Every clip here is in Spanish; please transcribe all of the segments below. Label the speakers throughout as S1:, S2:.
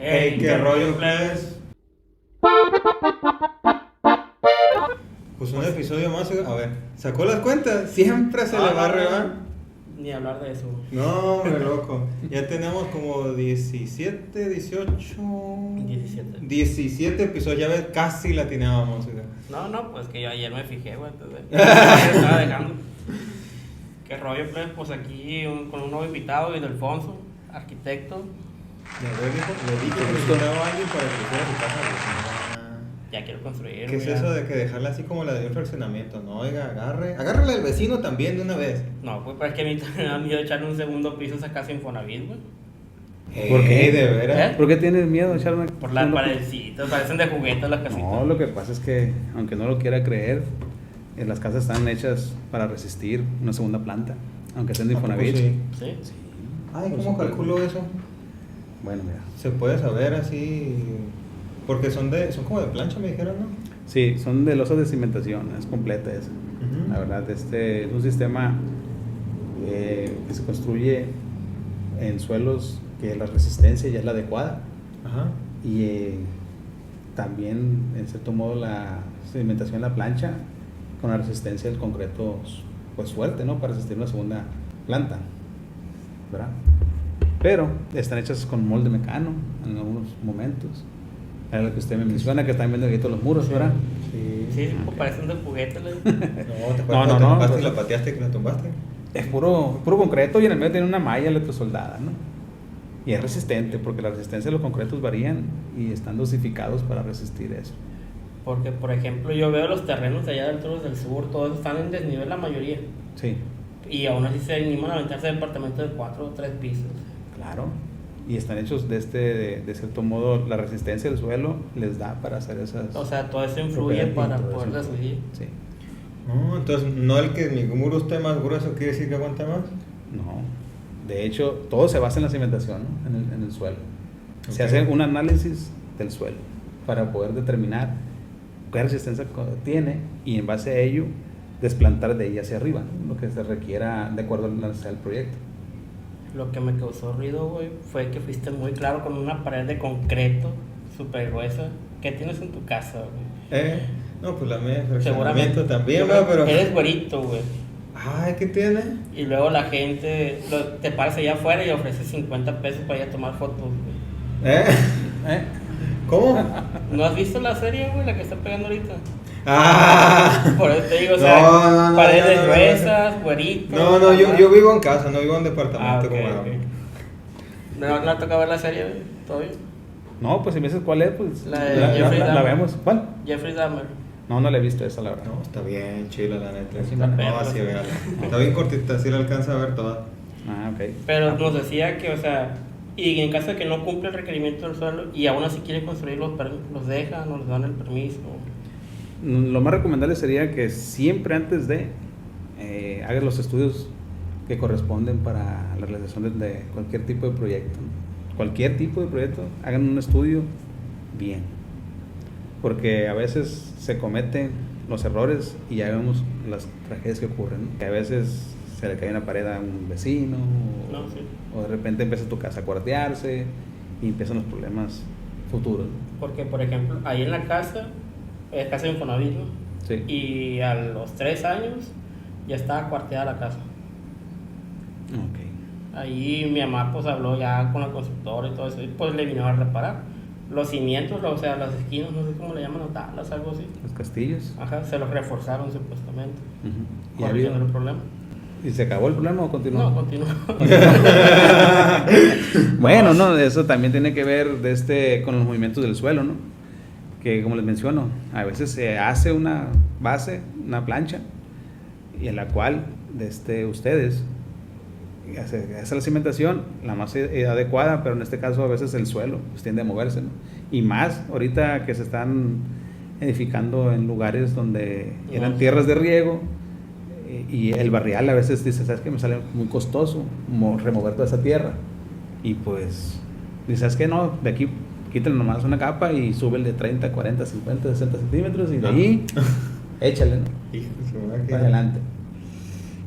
S1: Hey, qué rollo, plebes. Pues un episodio más. A ver, ¿sacó las cuentas? Siempre se le va a rebar.
S2: Ni hablar de eso.
S1: No, hombre, loco. Ya tenemos como 17, 18. 17 episodios. Ya ves, casi la atinábamos.
S2: No, pues que yo ayer me fijé, güey. Entonces, estaba dejando. Qué rollo, pues aquí con un nuevo invitado, Ildefonso, arquitecto.
S1: Le dije que buscaba a alguien para que hiciera su casa.
S2: Ya quiero construir.
S1: ¿Qué es
S2: güey,
S1: eso de que dejarla así como la de un fraccionamiento? No, oiga, agárrala al vecino también de una vez.
S2: No, pues es que a mí me da miedo echarle un segundo piso a esa casa Infonavit, güey.
S3: ¿Por qué?
S1: ¿De veras?
S2: ¿Eh?
S3: ¿Por qué tienes miedo, Charma?
S2: Por las paredcitas, parecen de juguetes las casitas.
S3: No, lo que pasa es que, aunque no lo quiera creer, las casas están hechas para resistir una segunda planta, aunque sean de
S1: ¿A poco
S3: Infonavit.
S1: sí?
S2: ¿Sí?
S3: Sí.
S1: Ay,
S3: Por
S1: ¿cómo
S3: supuesto.
S1: calculo eso?
S3: Bueno, mira.
S1: Se puede saber así. Porque son como de plancha, me dijeron, ¿no?
S3: Sí, son de losas de cimentación, es completa esa. La verdad, es un sistema que se construye en suelos que la resistencia ya es la adecuada.
S1: Ajá.
S3: Y también, en cierto modo, la cimentación en la plancha con la resistencia del concreto pues fuerte, ¿no? Para resistir una segunda planta, ¿verdad? Pero están hechas con molde mecano en algunos momentos. Es lo que usted me menciona, que están viendo aquí todos los muros, ¿verdad?
S2: Sí,
S3: Ah,
S2: pues
S3: ok.
S2: parecen de juguetes.
S1: No, ¿te acuerdas
S3: No,
S1: cuando
S3: no,
S1: te
S3: no,
S1: tumbaste
S3: pues-
S1: y la pateaste que la tumbaste?
S3: Es puro concreto y en el medio tiene una malla electrosoldada, ¿no? Y es resistente, porque la resistencia de los concretos varían y están dosificados para resistir eso.
S2: Porque, por ejemplo, yo veo los terrenos de allá del Toros del Sur, todos están en desnivel la mayoría.
S3: Sí,
S2: Y aún así se animan a aventarse departamentos de 4 o 3 pisos.
S3: claro. Y están hechos de cierto modo, la resistencia del suelo les da para hacer esas...
S2: O sea, todo eso influye para
S3: todo
S2: poder
S3: eso.
S2: subir.
S3: Sí.
S1: No, entonces, no el que mi muro esté más grueso quiere decir que aguanta más.
S3: No. De hecho, todo se basa en la cimentación, ¿no? en el suelo. Se
S1: Ok.
S3: hace un análisis del suelo para poder determinar qué resistencia tiene y en base a ello desplantar de ella hacia arriba, ¿no? Lo que se requiera de acuerdo a la necesidad del proyecto.
S2: Lo que me causó ruido, güey, fue que fuiste muy claro con una pared de concreto súper gruesa. ¿Qué tienes en tu casa, güey?
S1: No, pues la mía fraccionamiento
S2: Seguramente.
S1: también, va, pero.
S2: Eres güerito, güey.
S1: Ay, ¿qué tiene?
S2: Y luego la gente te paras allá afuera y ofreces 50 pesos para ir a tomar fotos, güey.
S1: ¿Eh?
S3: ¿Eh?
S1: ¿Cómo?
S2: ¿No has visto la serie, güey, la que está pegando ahorita?
S1: Ah.
S2: Por eso te digo, o sea,
S1: No,
S2: paredes
S1: no.
S2: gruesas, güeritos.
S1: No, yo vivo en casa, no vivo en departamento
S2: ok,
S1: como
S2: ok. ¿No ha tocado ver la serie, güey? ¿Todavía?
S3: No, pues si me dices cuál es, pues
S2: La de Jeffrey
S3: la
S2: Dahmer.
S3: vemos. ¿Cuál?
S2: Jeffrey Dahmer.
S3: No la he visto esa, la verdad.
S1: No, está bien chila la neta.
S3: Sí,
S2: la
S1: No,
S2: perra,
S1: así
S2: sí.
S1: véala. Está bien cortita, así la alcanza a ver toda.
S3: Ah, ok.
S2: Pero nos decía que, o sea, y en caso de que no cumple el requerimiento del suelo y aún así quiere construir, los dejan o les dan el permiso.
S3: Lo más recomendable sería que siempre antes de hagas los estudios que corresponden para la realización de cualquier tipo de proyecto. Cualquier tipo de proyecto, hagan un estudio bien. Porque a veces se cometen los errores y ya vemos las tragedias que ocurren, ¿no? Que a veces se le cae una pared a un vecino
S2: No, sí.
S3: o de repente empieza tu casa a cuartearse y empiezan los problemas futuros, ¿no?
S2: Porque, por ejemplo, ahí en la casa, es casa de Infonavit, ¿no?
S3: Sí.
S2: Y a los 3 años ya estaba cuarteada la casa.
S3: Ok.
S2: Ahí mi mamá pues habló ya con la constructora y todo eso, y pues le vino a reparar. Los cimientos, o sea, las esquinas, no sé cómo le llaman, o tablas, algo así.
S3: Los castillos.
S2: Ajá, se los reforzaron supuestamente.
S3: Ujú. ¿Y, ha
S2: Corrigiendo
S3: habido-
S2: el problema.
S3: ¿Y se acabó el problema o continúa?
S2: No, continúa.
S3: Bueno, no, eso también tiene que ver con los movimientos del suelo, ¿no? Que como les menciono, a veces se hace una base, una plancha, y en la cual ustedes hace la cimentación la más adecuada, pero en este caso a veces el suelo pues, tiende a moverse, ¿no? Y más ahorita que se están edificando en lugares donde eran tierras de riego, y el barrial a veces dice, ¿sabes qué? Me sale muy costoso remover toda esa tierra. Y pues, dice, ¿sabes qué? No, de aquí quítale nomás una capa y súbele 30, 40, 50, 60 centímetros y de ahí échale, ¿no?
S1: Hijo de su madre,
S3: Para adelante.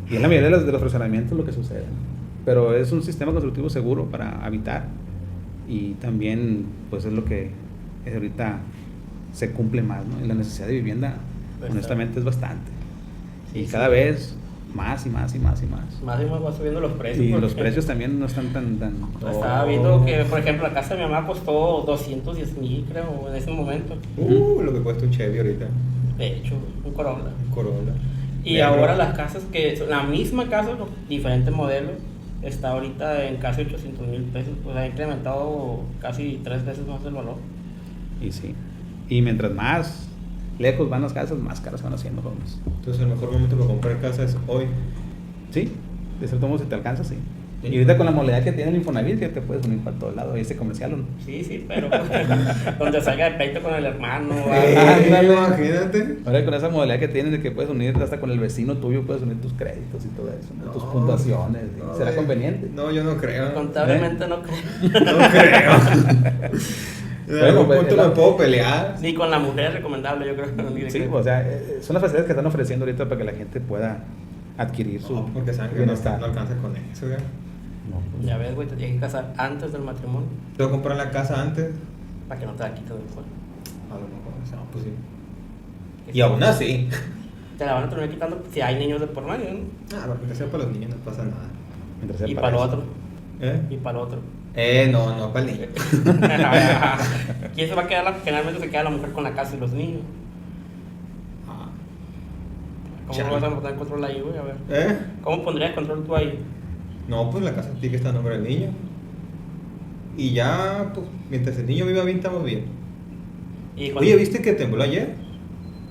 S3: Y en la mayoría de los fraccionamientos lo que sucede. Pero es un sistema constructivo seguro para habitar. y también pues es lo que ahorita se cumple más, ¿no? Y la necesidad de vivienda,
S2: Pues
S3: honestamente, es bastante.
S2: Sí,
S3: Y
S2: sí.
S3: cada vez más y más y más y más.
S2: Más y más va subiendo los precios.
S3: Y
S2: porque
S3: los precios también no están tan...
S2: Estaba viendo que, por ejemplo, la casa de mi mamá costó 210,000, creo, en ese momento.
S1: Lo que cuesta un Chevy ahorita.
S2: De hecho, un Corolla.
S1: Un Corolla.
S2: Y
S1: Negro.
S2: ahora las casas que son la misma casa, con diferentes modelos, está ahorita en casi 800,000 pesos. Pues ha incrementado casi 3 veces más el valor.
S3: Y sí. Y mientras más lejos van las casas, más caras van haciendo, jóvenes.
S1: Entonces el mejor momento para comprar casa es hoy.
S3: Sí, de cierto modo si te alcanza, sí.
S1: Sí.
S3: Y ahorita con la modalidad que tiene el Infonavit, que te puedes unir para todos lados, ese comercial, ¿o no?
S2: Sí, pero donde salga de pleito con el hermano.
S1: Imagínate.
S3: Ahora con esa modalidad que tienes de que puedes unir hasta con el vecino tuyo, puedes unir tus créditos y todo eso, ¿no? Tus puntuaciones.
S1: No,
S3: ¿Será conveniente?
S1: No, yo no creo.
S2: Contablemente no creo.
S1: No creo. En algún
S3: pues,
S1: punto me puedo pelear.
S2: Ni con la mujer es recomendable, yo creo. Ni de
S3: Sí,
S2: que-
S3: o sea, son las facilidades que están ofreciendo ahorita para que la gente pueda adquirir su
S1: No, porque saben que no
S3: bienestar.
S1: alcanza con eso, ¿ya?
S3: No, pues,
S2: Ya ves, güey, te tienes que casar antes del matrimonio
S1: Tengo que comprar la casa antes.
S2: para que no te la quiten después.
S1: A lo mejor, o sea, pues sí.
S2: Que
S1: Y aún así.
S2: te la van a terminar quitando si hay niños de por medio, ¿no?
S1: Ah, porque sea para los niños no pasa nada.
S3: mientras sea
S2: Y para lo
S3: eso.
S2: otro.
S1: ¿Eh?
S2: Y para lo otro.
S1: No, para el niño.
S2: ¿Quién se va a quedar? Generalmente se queda la mujer con la casa y los niños.
S1: Ah.
S2: ¿Cómo
S1: Chale.
S2: vas a poner control ahí, güey? A ver.
S1: ¿Eh?
S2: ¿Cómo pondrías control tú ahí?
S1: No, pues la casa tiene que estar a nombre del niño. Y ya, pues, mientras el niño viva bien, estamos bien.
S2: Y cuando-
S1: Oye, ¿viste que tembló ayer?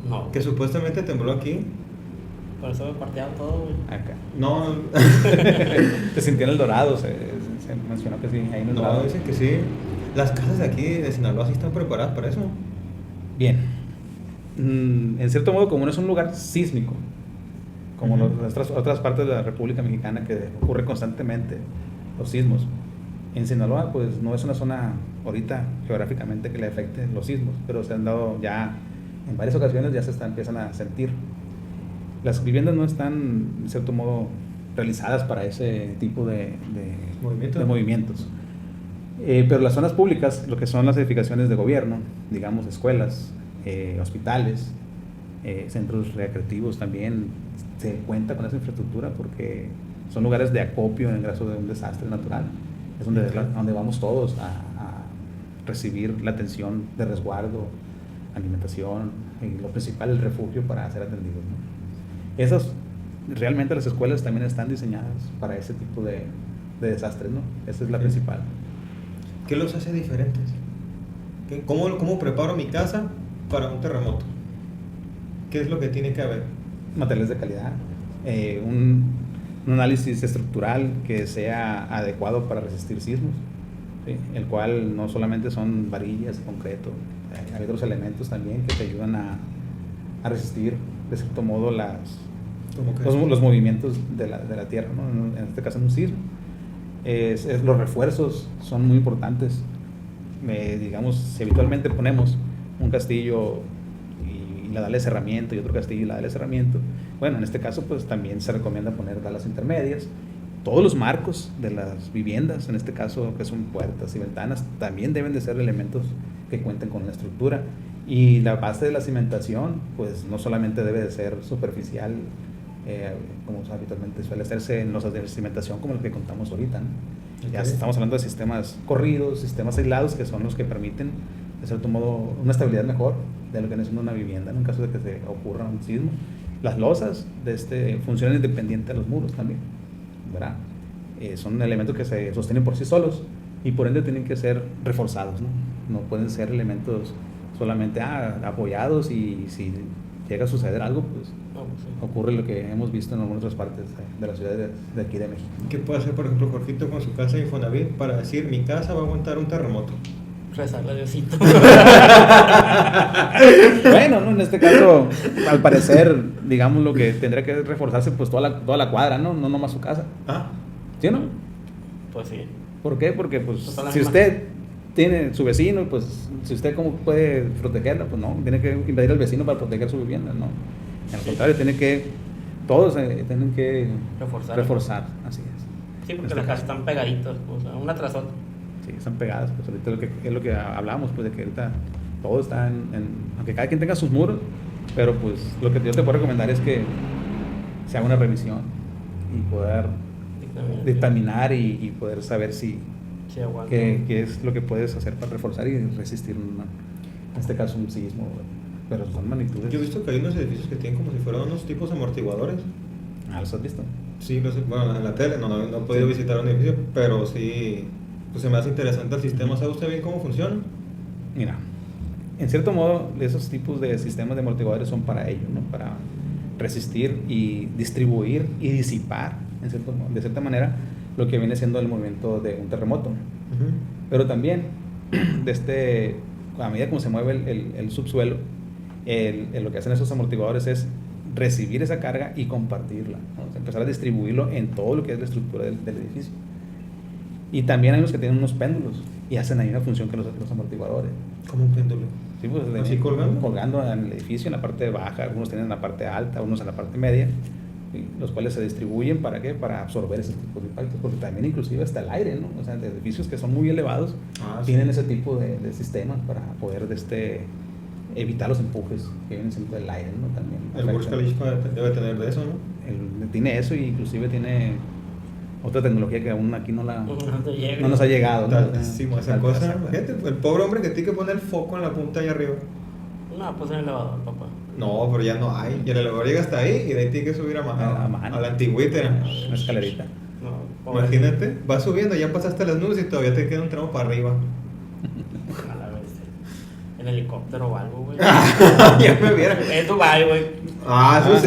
S2: No,
S1: Que supuestamente tembló aquí.
S2: por eso me parteado todo, güey.
S3: Acá.
S1: No,
S3: Te sintió en el Dorado, se mencionó que sí, ahí en el
S1: no,
S3: Dorado.
S1: dicen que sí. Las casas de aquí de Sinaloa sí están preparadas para eso.
S3: Bien. En cierto modo, como no es un lugar sísmico, como
S1: Ujú.
S3: las otras partes de la República Mexicana que ocurre constantemente los sismos, en Sinaloa pues no es una zona ahorita geográficamente que le afecte los sismos, pero se han dado ya en varias ocasiones, ya empiezan a sentir. Las viviendas no están en cierto modo realizadas para ese tipo de
S1: ¿Movimiento?
S3: de movimientos. Pero las zonas públicas, lo que son las edificaciones de gobierno, digamos escuelas, hospitales, centros recreativos también, se cuenta con esa infraestructura porque son lugares de acopio en caso de un desastre natural. Es donde vamos todos a recibir la atención de resguardo, alimentación y lo principal, el refugio para ser atendidos, ¿no? Realmente las escuelas también están diseñadas para ese tipo de desastres, ¿no? Esa es la principal.
S1: ¿Qué los hace diferentes? ¿Cómo preparo mi casa para un terremoto? ¿Qué es lo que tiene que haber?
S3: Materiales de calidad, un análisis estructural que sea adecuado para resistir sismos, ¿sí? El cual no solamente son varillas, concreto, hay otros elementos también que te ayudan a resistir de cierto modo
S1: ¿Cómo que?
S3: los movimientos de la tierra, ¿no? En este caso en un sismo. Los refuerzos son muy importantes. Digamos, si habitualmente ponemos un castillo y la dale cerramiento y otro castillo y la dale cerramiento, bueno, en este caso pues también se recomienda poner dalas intermedias. Todos los marcos de las viviendas, en este caso que son puertas y ventanas, también deben de ser elementos que cuenten con una estructura. Y la base de la cimentación pues no solamente debe de ser superficial, como habitualmente suele hacerse en los de cimentación como los que contamos ahorita, ¿no? Ya
S1: Ok.
S3: estamos hablando de sistemas corridos, sistemas aislados, que son los que permiten, de cierto modo, una estabilidad mejor de lo que es una vivienda en un caso de que se ocurra un sismo. Las losas funcionan independiente de los muros también, ¿verdad? Son elementos que se sostienen por sí solos y por ende tienen que ser reforzados, ¿no? No pueden ser elementos solamente apoyados y si llega a suceder algo, pues
S2: No, pues sí.
S3: ocurre lo que hemos visto en algunas otras partes de la ciudad de aquí de México.
S1: ¿Qué puede hacer, por ejemplo, Jorgito con su casa de Infonavit para decir mi casa va a aguantar un terremoto?
S2: Rezarle a Diosito.
S3: Bueno, ¿no? En este caso, al parecer, digamos lo que tendría que reforzarse pues toda la cuadra, ¿no? No nomás su casa.
S1: Ah,
S3: ¿Sí o no?
S2: Pues sí.
S3: ¿Por qué? Porque pues
S2: Pues son las
S3: si
S2: mismas.
S3: usted tiene su vecino, pues si usted cómo puede protegerla, pues no, tiene que invadir al vecino para proteger su vivienda, no. Al contrario, todos tienen que
S2: Reforzar.
S3: reforzar, así es.
S2: Sí,
S3: En
S2: porque
S3: este
S2: las casas
S3: caso.
S2: están pegaditas, o sea, una tras otra.
S3: Sí, están pegadas, pues ahorita es lo que hablamos, pues de que ahorita todo está aunque cada quien tenga sus muros, pero pues lo que yo te puedo recomendar es que se haga una revisión y poder dictaminar y poder saber si
S2: Sí, aguanta.
S3: qué es lo que puedes hacer para reforzar y resistir en este caso un sismo, pero son magnitudes.
S1: Yo he visto que hay unos edificios que tienen como si fueran unos tipos amortiguadores.
S3: ¿Los has visto?
S1: Sí, bueno, en la tele, no he podido visitar un edificio, pero sí, pues se me hace interesante el sistema. ¿Sabe usted bien cómo funciona?
S3: Mira, en cierto modo, esos tipos de sistemas de amortiguadores son para ello, ¿no? Para resistir y distribuir y disipar, de cierta manera, lo que viene siendo el movimiento de un terremoto. Pero también, a medida como se mueve el subsuelo, lo que hacen esos amortiguadores es recibir esa carga y compartirla, ¿no? O sea, empezar a distribuirlo en todo lo que es la estructura del edificio. Y también hay unos que tienen unos péndulos y hacen ahí una función que los amortiguadores.
S1: Como un péndulo.
S3: Sí, pues,
S1: ¿Así colgando?
S3: Colgando en el edificio, en la parte baja, algunos tienen en la parte alta, unos en la parte media, ¿sí? Los cuales se distribuyen ¿para qué? Para absorber ese tipo de impactos, porque también inclusive hasta el aire, ¿no? O sea, de edificios que son muy elevados tienen ese tipo de sistemas para poder evitar los empujes que vienen siempre del aire, ¿no? También
S1: El Burj Khalifa debe tener de eso, ¿no?
S3: Tiene eso y inclusive tiene otra tecnología que aún aquí no nos ha llegado, ¿no?
S1: Tantísimo esa cosa. Gente, el pobre hombre que tiene que poner el foco en la punta allá arriba.
S2: No, pues en el elevador, papá.
S1: No, pero ya no hay. Y el elevador llega hasta ahí y de ahí tiene que subir a mano. A la antigüita.
S3: Una escalerita.
S2: No,
S1: Imagínate, vas subiendo, ya pasaste las nubes y todavía te queda un tramo para arriba.
S2: A la vez. En helicóptero o algo, güey.
S1: Ya me viera.
S2: Es Dubai, güey.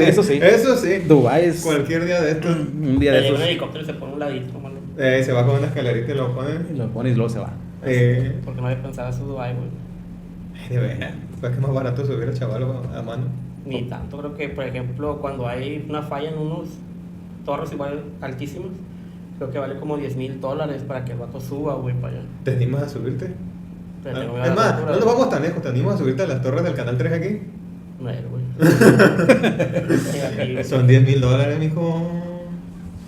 S3: Eso sí.
S1: Eso sí.
S3: Dubái es
S1: Cualquier día de estos.
S3: un día de
S2: Llega
S3: esos.
S2: un helicóptero y se pone un ladito, mano.
S1: Se va con una escalerita y lo pone.
S3: Lo pones y luego se va.
S2: Porque no había pensado eso Dubai, güey.
S1: De veras. Fue que más barato subir al chaval a mano.
S2: Ni tanto, creo que, por ejemplo, cuando hay una falla en unos torres igual altísimos, creo que vale como $10,000 para que el vato suba, güey, para allá.
S1: ¿Te animas a subirte?
S2: Pero tengo
S1: Es más, no nos vamos tan lejos. ¿Te animas a subirte a las torres del Canal 3 aquí?
S2: No, güey.
S1: Son $10,000, mijo.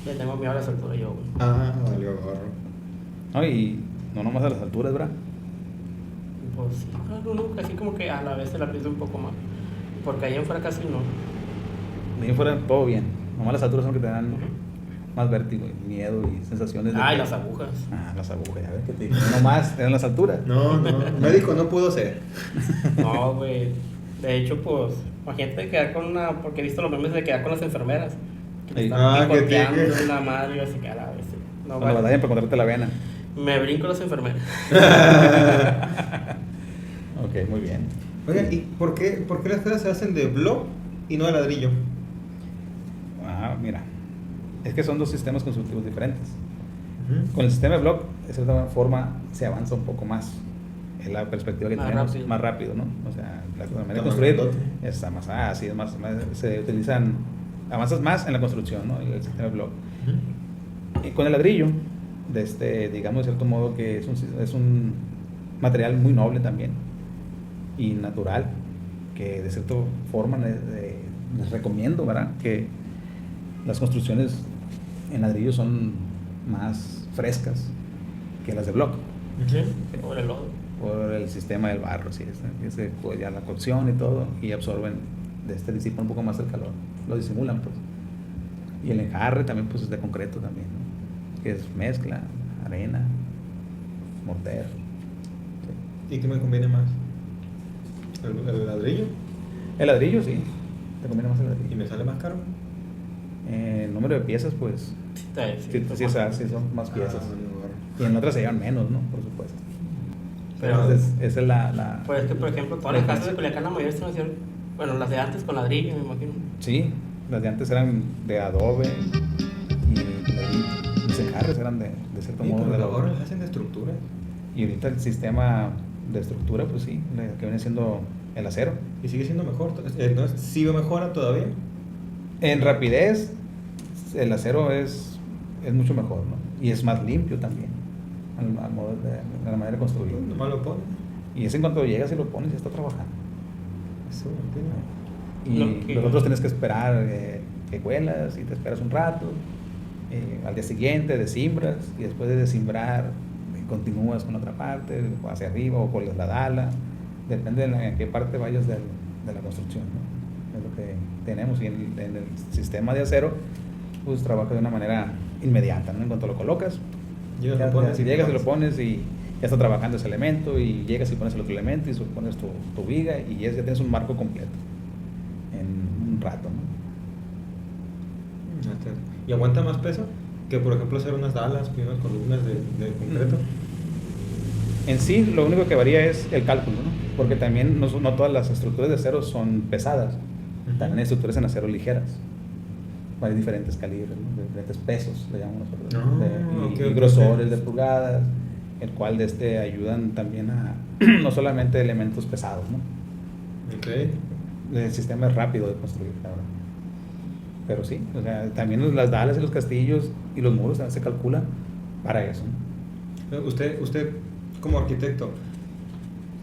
S2: Le tengo miedo a la altura yo, güey.
S1: Valió gorro.
S3: No, y no nomás a las alturas, ¿verdad?
S2: Pues sí, así como que a la vez se la pienso un poco más. Porque ahí en fuera casi no.
S3: De ahí en fuera todo bien. Nomás las alturas son las que te dan más vértigo y miedo y sensaciones de.
S2: Y las agujas.
S3: Las agujas, ya ves que te digo. Nomás eran las alturas.
S1: No, médico no pudo ser.
S2: No, güey. De hecho, pues, imagínate quedar con una. Porque he visto los memes de quedar con las enfermeras. Que te
S3: Sí.
S2: están
S1: que
S2: picoteando
S1: tiene.
S2: una madre y así que a la vez. No,
S3: Cuando
S2: vale.
S3: batallan para encontrarte la vena.
S2: Me brinco las enfermeras.
S3: Ok, muy bien.
S1: Oigan, ¿y por qué las casas se hacen de block y no de ladrillo?
S3: Mira. Es que son dos sistemas constructivos diferentes. Con el sistema de block, de cierta forma, se avanza un poco más. Es la perspectiva que
S2: Más
S3: tenemos,
S2: rápido.
S3: más rápido, ¿no? O sea, la manera de
S1: Está
S3: construir
S1: más grandote.
S3: está más así, se utilizan, avanzas más en la construcción, ¿no? El sistema de block. Y con el ladrillo, digamos de cierto modo que es un material muy noble también y natural, que de cierta forma les recomiendo, ¿verdad? Que las construcciones en ladrillo son más frescas que las de block.
S2: Sí, por el lodo.
S3: Por el sistema del barro, sí, pues ya la cocción y todo, y absorben, disipan un poco más el calor, lo disimulan, pues. Y el enjarre también, pues, es de concreto también, ¿no? Que es mezcla, arena, mortero. Sí.
S1: ¿Y qué me conviene más? ¿El ladrillo?
S3: El ladrillo, sí, te conviene más el
S1: ¿Y
S3: ladrillo.
S1: me sale más caro?
S3: El número de piezas, pues, sí, son más piezas. Y en otras se llevan menos, ¿no? Por supuesto.
S2: Pero,
S3: entonces, esa es la
S2: pues es que, por ejemplo, todas las casas de Culiacán, la mayoría están haciendo, bueno, las de antes con ladrillo, me imagino.
S3: Sí, las de antes eran de adobe y los enjarres eran de cierto modo de
S1: ahora
S3: adobe.
S1: las hacen de estructura.
S3: Y ahorita el sistema de estructura, pues sí, que viene siendo el acero.
S1: Y sigue siendo mejor. Entonces, ¿sigue mejora todavía?
S3: En rapidez, el acero es mucho mejor, ¿no? Y es más limpio también, al modo de la manera de construir.
S1: Nomás lo pones.
S3: Y es en cuanto llegas y lo pones, ya está trabajando.
S1: Eso no
S3: Y los otros tienes que esperar que cuelas y te esperas un rato. Al día siguiente desimbras y después de desimbrar continúas con otra parte, o hacia arriba, o por la dala, depende en qué parte vayas de la construcción, ¿no? Es lo que tenemos. Y en el sistema de acero, pues trabaja de una manera inmediata, ¿no? En cuanto lo colocas,
S1: Llegas,
S3: ya,
S1: lo pones
S3: ya
S1: y
S3: llegas y
S1: te
S3: lo pones y ya está trabajando ese elemento, y llegas y pones el otro elemento y pones tu viga, y ya tienes un marco completo en un rato, ¿no?
S1: ¿Y aguanta más peso que, por ejemplo, hacer unas dalas y unas columnas de concreto?
S3: En sí, lo único que varía es el cálculo, ¿no? Porque también no todas las estructuras de acero son pesadas. También hay estructuras en acero ligeras. Hay diferentes calibres, ¿no? De diferentes pesos, le llamamos nosotros. Y grosores de pulgadas, el cual ayudan también a no solamente elementos pesados, ¿no?
S1: Okay.
S3: El sistema es rápido de construir, la verdad. Pero sí, o sea, también las dalas y los castillos y los muros se calcula para eso, ¿no?
S1: Usted como arquitecto,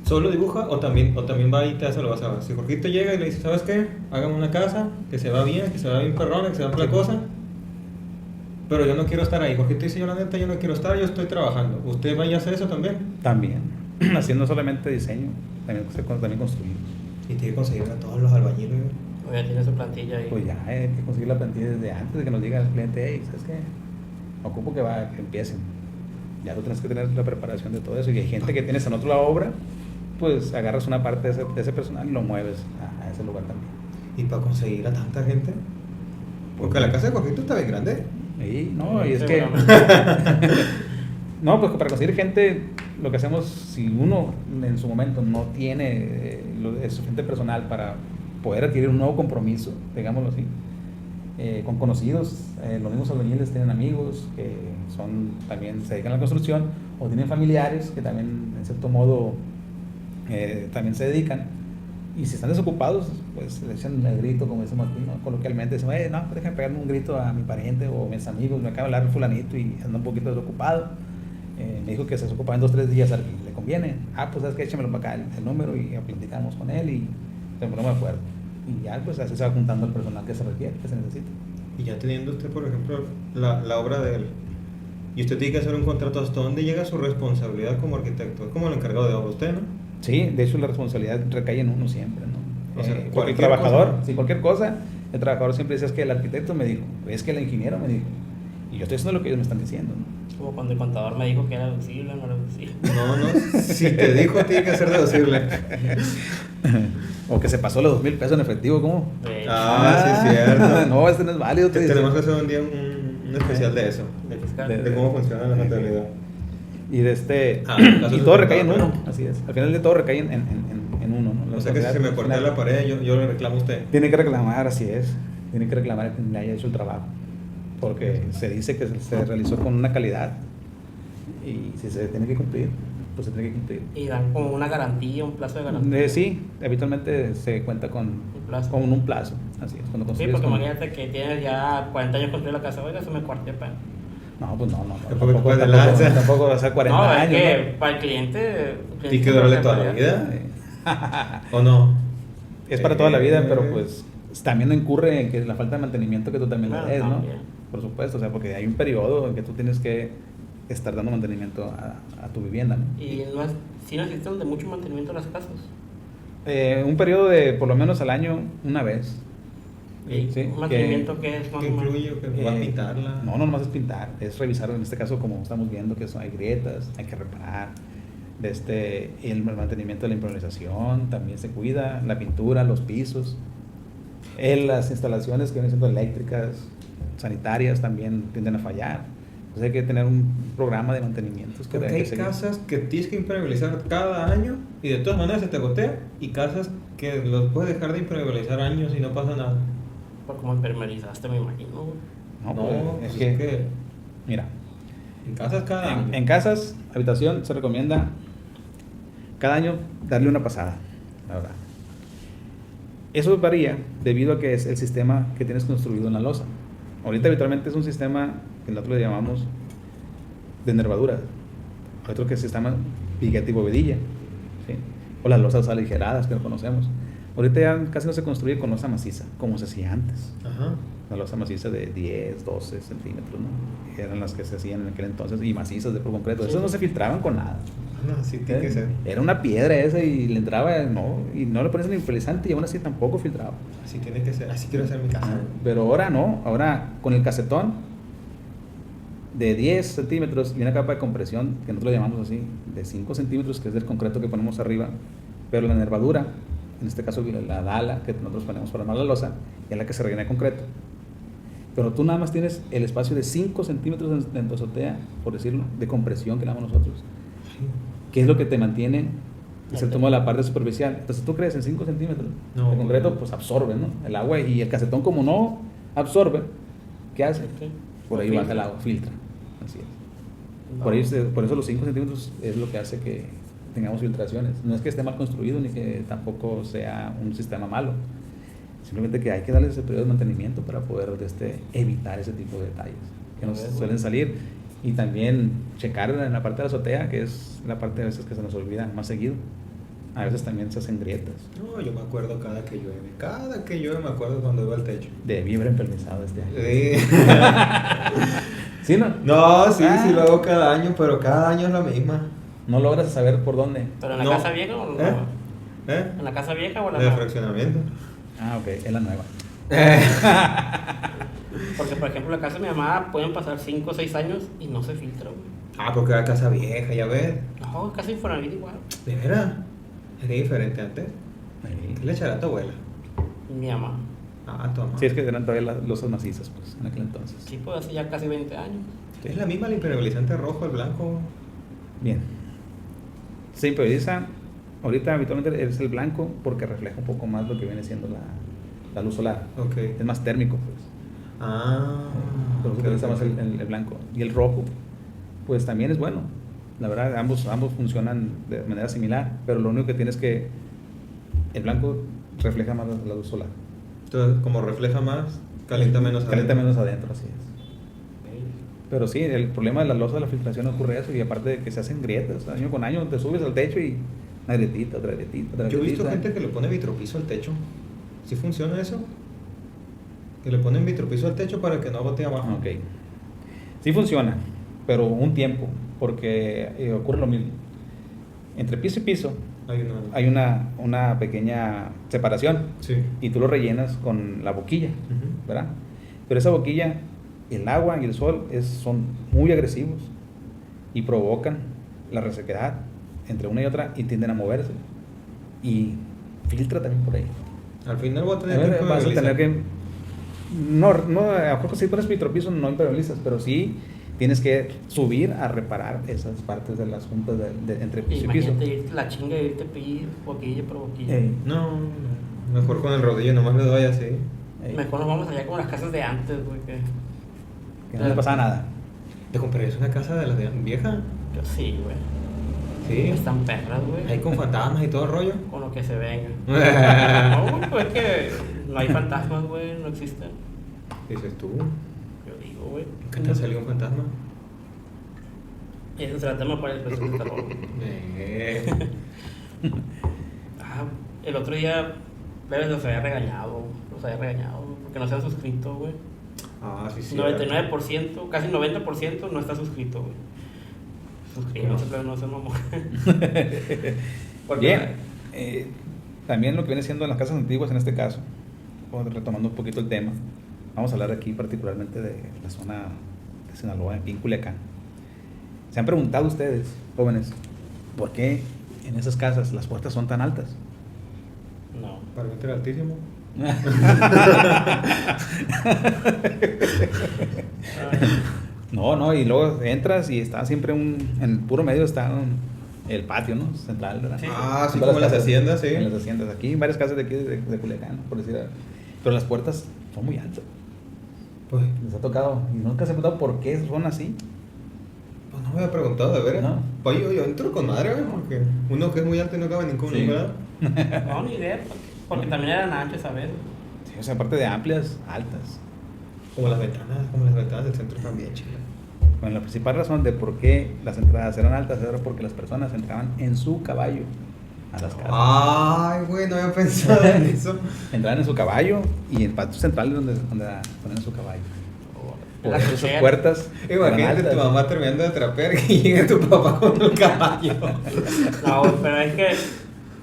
S1: ¿solo dibuja o también va y te hace lo vas a ver? Si Jorgito llega y le dice, ¿sabes qué? Hágame una casa que se va bien, que se va bien perrona, que se va por la cosa, pero yo no quiero estar ahí. Jorgito dice, yo la neta, yo no quiero estar, yo estoy trabajando. ¿Usted va y hace eso también?
S3: También, haciendo solamente diseño, también construir.
S1: Y tiene que conseguir a todos los albañiles.
S2: O ya tiene su plantilla ahí.
S3: Pues ya, hay que conseguir la plantilla desde antes de que nos diga el cliente, hey, ¿sabes qué? Ocupo que empiecen. Ya tú tienes que tener la preparación de todo eso. Y hay gente que tienes en otra la obra, pues agarras una parte de ese personal y lo mueves a ese lugar también.
S1: ¿Y para conseguir a tanta gente? Porque la casa de Jorgito está bien grande.
S3: Y no, y es que... No, pues para conseguir gente, lo que hacemos, si uno en su momento no tiene el suficiente personal para poder adquirir un nuevo compromiso, digámoslo así, con conocidos, los mismos albañiles tienen amigos que también se dedican a la construcción, o tienen familiares que también, en cierto modo, también se dedican, y si están desocupados, pues le echan el grito, como dice Martín, ¿no? Coloquialmente, dicen, no, pues déjame pegarme un grito a mi pariente o a mis amigos, me acaba de hablar fulanito y anda un poquito desocupado, me dijo que se desocupa en 2-3 días, ¿le conviene? Pues sabes que échamelo para acá el número, y platicamos con él y nos ponemos de acuerdo. Y ya, pues así se va juntando el personal que se requiere, que se necesita.
S1: Y ya teniendo usted, por ejemplo, la obra de él, y usted tiene que hacer un contrato, ¿hasta dónde llega su responsabilidad como arquitecto? Es como el encargado de obra, usted, ¿no?
S3: Sí, de hecho la responsabilidad recae en uno siempre, ¿no?
S1: O sea,
S3: el trabajador, si cualquier cosa, el trabajador siempre dice, es que el arquitecto me dijo, es que el ingeniero me dijo, y yo estoy haciendo lo que ellos me están diciendo, ¿no?
S2: Como cuando el contador me dijo que era deducible, no era deducible.
S1: No, si te dijo, tiene que ser deducible.
S3: O que se pasó los 2,000 pesos en efectivo, ¿cómo?
S1: Sí, es cierto.
S3: No, este no es válido.
S1: Tenemos que hacer un día un especial de eso,
S2: De fiscal.
S1: de cómo funciona la contabilidad.
S3: Y
S1: y
S3: todo recae en uno, así es. Al final de todo recae en uno, ¿no?
S1: O sea que si se me corta la pared, yo le reclamo a usted.
S3: Tiene que reclamar, así es. Tiene que reclamar que le haya hecho el trabajo. Porque se dice que se realizó con una calidad. Y si se tiene que cumplir, pues se tiene que cumplir.
S2: Y dan como una garantía, un plazo de garantía.
S3: Sí, habitualmente se cuenta con un plazo. Así es. Cuando
S2: Sí, porque imagínate que tienes ya 40 años construir la casa, oiga, se me cuarté, pa.
S3: No, pues no.
S1: Tampoco
S3: va a ser 40
S2: no,
S3: años.
S2: Es que para el cliente.
S1: ¿Y que durarle toda la vida? ¿O no?
S3: Es para toda la vida, pero pues también incurre en que la falta de mantenimiento que tú también le des, ¿no?
S2: También.
S3: Por supuesto, o sea, porque hay un periodo en que tú tienes que estar dando mantenimiento a tu vivienda, ¿no?
S2: Y si no existen de mucho mantenimiento en las casas.
S3: Un periodo de por lo menos al año, una vez.
S2: ¿Y
S3: Sí,
S2: un mantenimiento que es más
S1: ¿Qué incluye? ¿Que va a pintarla?
S3: No nomás es pintar, es revisar, en este caso, como estamos viendo, que hay grietas, hay que reparar. El mantenimiento de la impermeabilización también se cuida, la pintura, los pisos, las instalaciones que vienen siendo eléctricas, sanitarias, también tienden a fallar. Entonces hay que tener un programa de mantenimientos.
S1: Porque hay casas que tienes que impermeabilizar cada año y de todas maneras se te gotea, y casas que los puedes dejar de impermeabilizar años y no pasa nada.
S2: Por como impermeabilizaste, me imagino.
S3: No,
S1: pues
S3: es que, mira,
S1: en casas cada año.
S3: En casas, habitación, se recomienda cada año darle una pasada, la verdad. Eso varía debido a que es el sistema que tienes construido en la losa. Ahorita habitualmente es un sistema que nosotros le llamamos de nervadura. Otro que se llama piquete y bovedilla, ¿sí? O las losas aligeradas que no conocemos. Ahorita ya casi no se construye con losa maciza, como se hacía antes.
S1: Ajá.
S3: La losa maciza de 10, 12 centímetros, ¿no? Eran las que se hacían en aquel entonces, y macizas de por concreto.
S2: Sí.
S3: Esas no se filtraban con nada.
S1: No, sí tiene que ser.
S3: Era una piedra esa y le entraba, no, y no le pones ni fertilizante y aún así tampoco filtraba.
S1: Así tiene que ser. Así quiero hacer mi casa.
S3: Pero ahora no, ahora con el casetón de 10 centímetros y una capa de compresión, que nosotros lo llamamos así, de 5 centímetros, que es del concreto que ponemos arriba, pero la nervadura, en este caso la dala que nosotros ponemos para armar la losa, es la que se rellena de concreto. Pero tú nada más tienes el espacio de 5 centímetros en tu azotea, por decirlo, de compresión que le damos nosotros, que es lo que te mantiene, es el tomo de la parte superficial. Entonces tú crees en 5 centímetros
S1: No,
S3: de concreto,
S1: no.
S3: pues absorbe, ¿no? El agua, y el casetón como no absorbe, ¿qué hace? Por ahí baja el agua, filtra. Así es. Por eso los 5 centímetros es lo que hace que tengamos filtraciones. No es que esté mal construido ni que tampoco sea un sistema malo. Simplemente que hay que darle ese periodo de mantenimiento para poder evitar ese tipo de detalles que nos suelen salir. Y también checar en la parte de la azotea, que es la parte a veces que se nos olvida más seguido. A veces también se hacen grietas.
S1: No, yo me acuerdo cada que llueve. Cada que llueve me acuerdo cuando iba al techo.
S3: Debí haber empermizado este año.
S1: Sí.
S3: ¿Sí, no?
S1: No, sí, sí lo hago cada año, pero cada año es la misma.
S3: No logras saber por dónde.
S2: ¿Pero en la
S1: No.
S2: casa vieja o en la nueva?
S1: ¿Eh?
S2: ¿En la casa vieja o en la
S1: De
S2: nueva?
S1: fraccionamiento.
S3: Ah, ok, es la nueva.
S2: Porque, por ejemplo, en la casa de mi mamá pueden pasar 5 o 6 años y no se filtra, güey.
S1: Ah, porque era casa vieja, ya ves.
S2: No, casi Infonavit igual.
S1: ¿De veras? Es diferente antes.
S3: Ahí.
S1: ¿Qué le echará a tu abuela?
S2: Mi mamá.
S1: Ah, tu mamá.
S3: Sí, es que eran todavía las losas macizas, pues, en aquel entonces.
S2: Sí, pues hace ya casi 20 años.
S1: Es la misma el impermeabilizante rojo, el blanco.
S3: Bien. Se impermeabiliza, ahorita habitualmente es el blanco porque refleja un poco más lo que viene siendo la luz solar.
S1: Ok.
S3: Es más térmico, pues.
S1: Ah.
S3: Pero se
S1: ok,
S3: utiliza
S1: ok.
S3: más el blanco. Y el rojo, pues también es bueno. La verdad, ambos funcionan de manera similar, pero lo único que tienes que el blanco refleja más la luz solar.
S1: Entonces, como refleja más, calienta menos.
S3: Calienta
S1: adentro.
S3: menos adentro, así es. Pero sí, el problema de la losa de la filtración ocurre eso, y aparte de que se hacen grietas, año con año te subes al techo y una grietita, otra grietita, otra
S1: Yo he visto
S3: grietita.
S1: gente que le pone vitropiso al techo. ¿Sí funciona eso? Que le ponen vitropiso al techo para que no bote abajo.
S3: Ok. Sí funciona, pero un tiempo, porque ocurre lo mismo. Entre piso y piso
S1: Hay una.
S3: hay una pequeña separación,
S1: Sí.
S3: y tú lo rellenas con la boquilla,
S1: Ujú.
S3: ¿verdad? Pero esa boquilla, el agua y el sol son muy agresivos y provocan la resequedad entre una y otra y tienden a moverse. Y filtra también por ahí.
S1: Al final voy a
S3: A
S1: tener
S3: ver,
S1: que
S3: vas a tener
S1: impermeabilizar.
S3: que... No, a lo mejor si pones vitropiso no impermeabilizas, pero sí tienes que subir a reparar esas partes de las juntas entre piso y piso.
S2: Imagínate irte la chinga y irte boquilla por boquilla.
S3: Ey,
S1: No, mejor con el rodillo, nomás le doy así.
S3: ey,
S2: Mejor nos vamos allá como las casas de antes, güey.
S3: que no le pasaba nada.
S1: ¿Te comprarías una casa de las de vieja?
S2: Yo sí, güey.
S1: Sí.
S2: Están perras, güey.
S1: Ahí con fantasmas y todo el rollo.
S2: Con lo que se venga. No, güey, pues es que no hay fantasmas, güey. No existen.
S1: Dices tú,
S2: Yo digo, güey.
S1: ¿qué te salió un fantasma?
S2: Y ese será el tema para el próximo terror. Ah, el otro día, Bebes los había regañado. Porque no se han suscrito, güey.
S1: Ah, sí, sí.
S2: 99%, casi 90% no está suscrito, güey. Suscríbanse, pero no se mamó.
S3: Bien, también lo que viene siendo en las casas antiguas en este caso, retomando un poquito el tema, vamos a hablar aquí particularmente de la zona de Sinaloa, aquí en Culiacán. ¿Se han preguntado ustedes, jóvenes, por qué en esas casas las puertas son tan altas?
S2: No.
S1: Para meter altísimo.
S3: No, y luego entras y está siempre en el puro medio está el patio, ¿no? Central, ¿verdad?
S2: Sí.
S1: Ah, sí,
S3: Todas
S1: como en las
S3: casas,
S1: haciendas, sí.
S3: En las haciendas, aquí, en varias casas de aquí de Culiacán, por decir algo. Pero las puertas son muy altas.
S1: Pues,
S3: Les ha tocado, y nunca se ha preguntado por qué son así.
S1: pues no me había preguntado, de veras.
S3: No.
S1: Pues yo entro con madre, güey, porque uno que es muy alto y no cabe en ningún
S3: Sí.
S1: lugar.
S2: No, ni idea. Porque también eran anchas, ¿sabes?
S3: Sí, o sea, aparte de amplias, altas.
S1: Como las ventanas del centro también, chile.
S3: Bueno, la principal razón de por qué las entradas eran altas era porque las personas entraban en su caballo. a las casas.
S1: Ay, güey, no había pensado en eso.
S3: Entraban en su caballo y el patio central es donde ponían su caballo. Por
S2: La
S3: eso esas
S2: cochera.
S3: puertas.
S1: Imagínate
S3: eran
S1: tu
S3: altas.
S1: mamá terminando de trapear y llega tu papá con un caballo.
S2: No, pero es que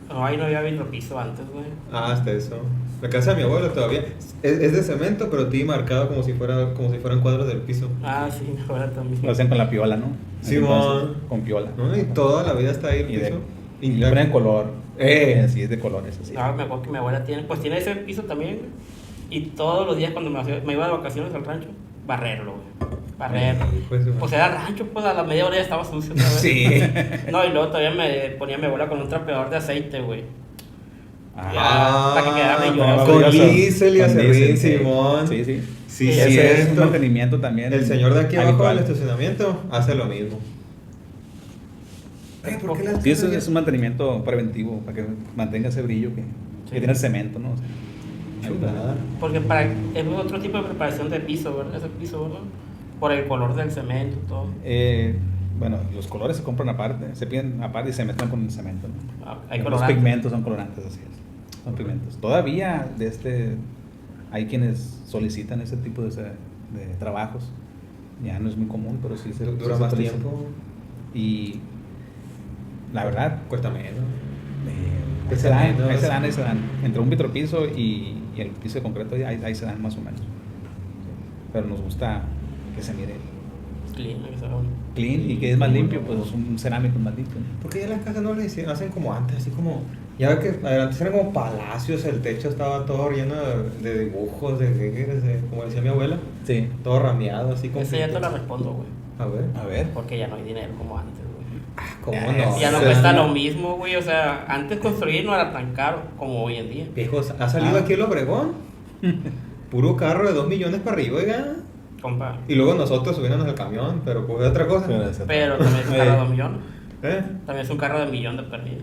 S2: no, ahí no había vitropiso antes, güey.
S1: Ah, hasta eso. La casa de mi abuelo todavía es de cemento, pero tiene marcado como si fueran cuadros del piso.
S2: Ah, sí, mi abuela también.
S3: Lo hacían con la piola, ¿no?
S1: Sí,
S3: Entonces,
S1: mon.
S3: con piola.
S1: ¿No? Y toda la vida está ahí el
S3: Y,
S1: piso.
S3: y le ponen color. Así es de colores, así.
S2: No, me acuerdo que mi abuela tiene ese piso también, güey. Y todos los días cuando me iba de vacaciones al rancho, barrerlo, güey. Barrerlo.
S1: Pues,
S2: Pues era rancho, pues a la media hora ya estaba sucio otra vez.
S1: sí.
S2: No, y luego todavía me ponía mi abuela con un trapeador de aceite, güey.
S1: Ah,
S2: para que quedara brilloso.
S1: con
S3: Brilloso.
S1: Diésel y
S3: Con
S1: acerrín,
S3: diésel, sí.
S1: Simón.
S3: Sí, sí.
S1: Sí,
S2: Y
S3: Ese es un
S1: cierto.
S3: mantenimiento también.
S1: El señor de aquí abajo
S3: habitual.
S1: del estacionamiento hace lo mismo. ¿Por qué las
S3: Sí, eso
S1: casas
S3: es un mantenimiento preventivo para que mantenga ese brillo que tiene el cemento, ¿no? O sea,
S1: Chulada.
S2: Porque es otro tipo de preparación de piso, ¿verdad? Ese piso, ¿verdad? Por el color del cemento y todo.
S3: Bueno, los colores se compran aparte, se piden aparte y se mezclan con el cemento, ¿no?
S2: Hay
S3: Los
S2: colorantes.
S3: pigmentos son colorantes, así es. Son pigmentos. Todavía hay quienes solicitan ese tipo de trabajos. Ya no es muy común, pero sí se
S1: Dura
S3: se
S1: más
S3: utiliza.
S1: tiempo.
S3: Y la verdad,
S1: Cuesta menos.
S3: ahí se dan. Entre un vitropiso y el piso de concreto, ahí se dan más o menos. Pero nos gusta que se mire
S2: Clean, que se ve
S3: clean y que es más limpio, pues es un cerámico más limpio, ¿no?
S1: Porque ya las casas no le hacen como antes, así como. Ya ve que antes eran como palacios, el techo estaba todo lleno de dibujos, como decía mi abuela,
S3: Sí.
S1: todo rameado, así como.
S2: Ese ya te lo respondo, güey.
S1: A ver.
S3: A ver.
S2: Porque ya no hay dinero como antes, güey.
S1: ¿Cómo
S3: Ya,
S1: no?
S2: Ya no
S1: O sea,
S2: cuesta lo mismo, güey. O sea, antes construir no era tan caro como hoy en día.
S1: Viejos, ha salido aquí el Obregón. Puro carro de 2 millones para arriba, oiga.
S2: Compa.
S1: Y luego nosotros subiéndonos al camión, pero pues otra cosa.
S2: Pero también es un carro de 2 millones.
S1: ¿Eh?
S2: También es un carro de 1.000.000 de pérdida.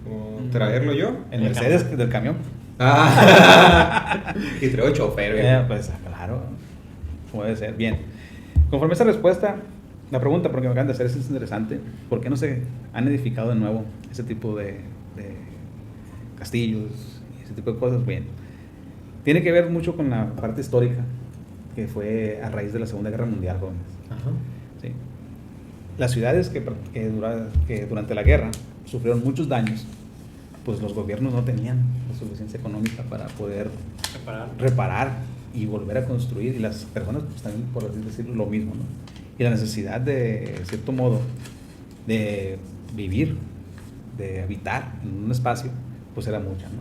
S1: Como traerlo yo.
S3: El Mercedes del camión.
S1: Ah. Y traigo chofer, güey.
S3: Pues claro, puede ser. Bien. Conforme a esa respuesta, la pregunta, porque me acaban de hacer, es interesante. ¿Por qué no se han edificado de nuevo ese tipo de castillos y ese tipo de cosas? Bien. Tiene que ver mucho con la parte histórica, que fue a raíz de la Segunda Guerra Mundial, jóvenes.
S1: Ajá.
S3: ¿Sí? Las ciudades que durante la guerra sufrieron muchos daños, pues los gobiernos no tenían la suficiencia económica para poder reparar y volver a construir, y las personas pues también, por así decirlo, lo mismo, ¿no? Y la necesidad de cierto modo de vivir, de habitar en un espacio, pues era mucha, ¿no?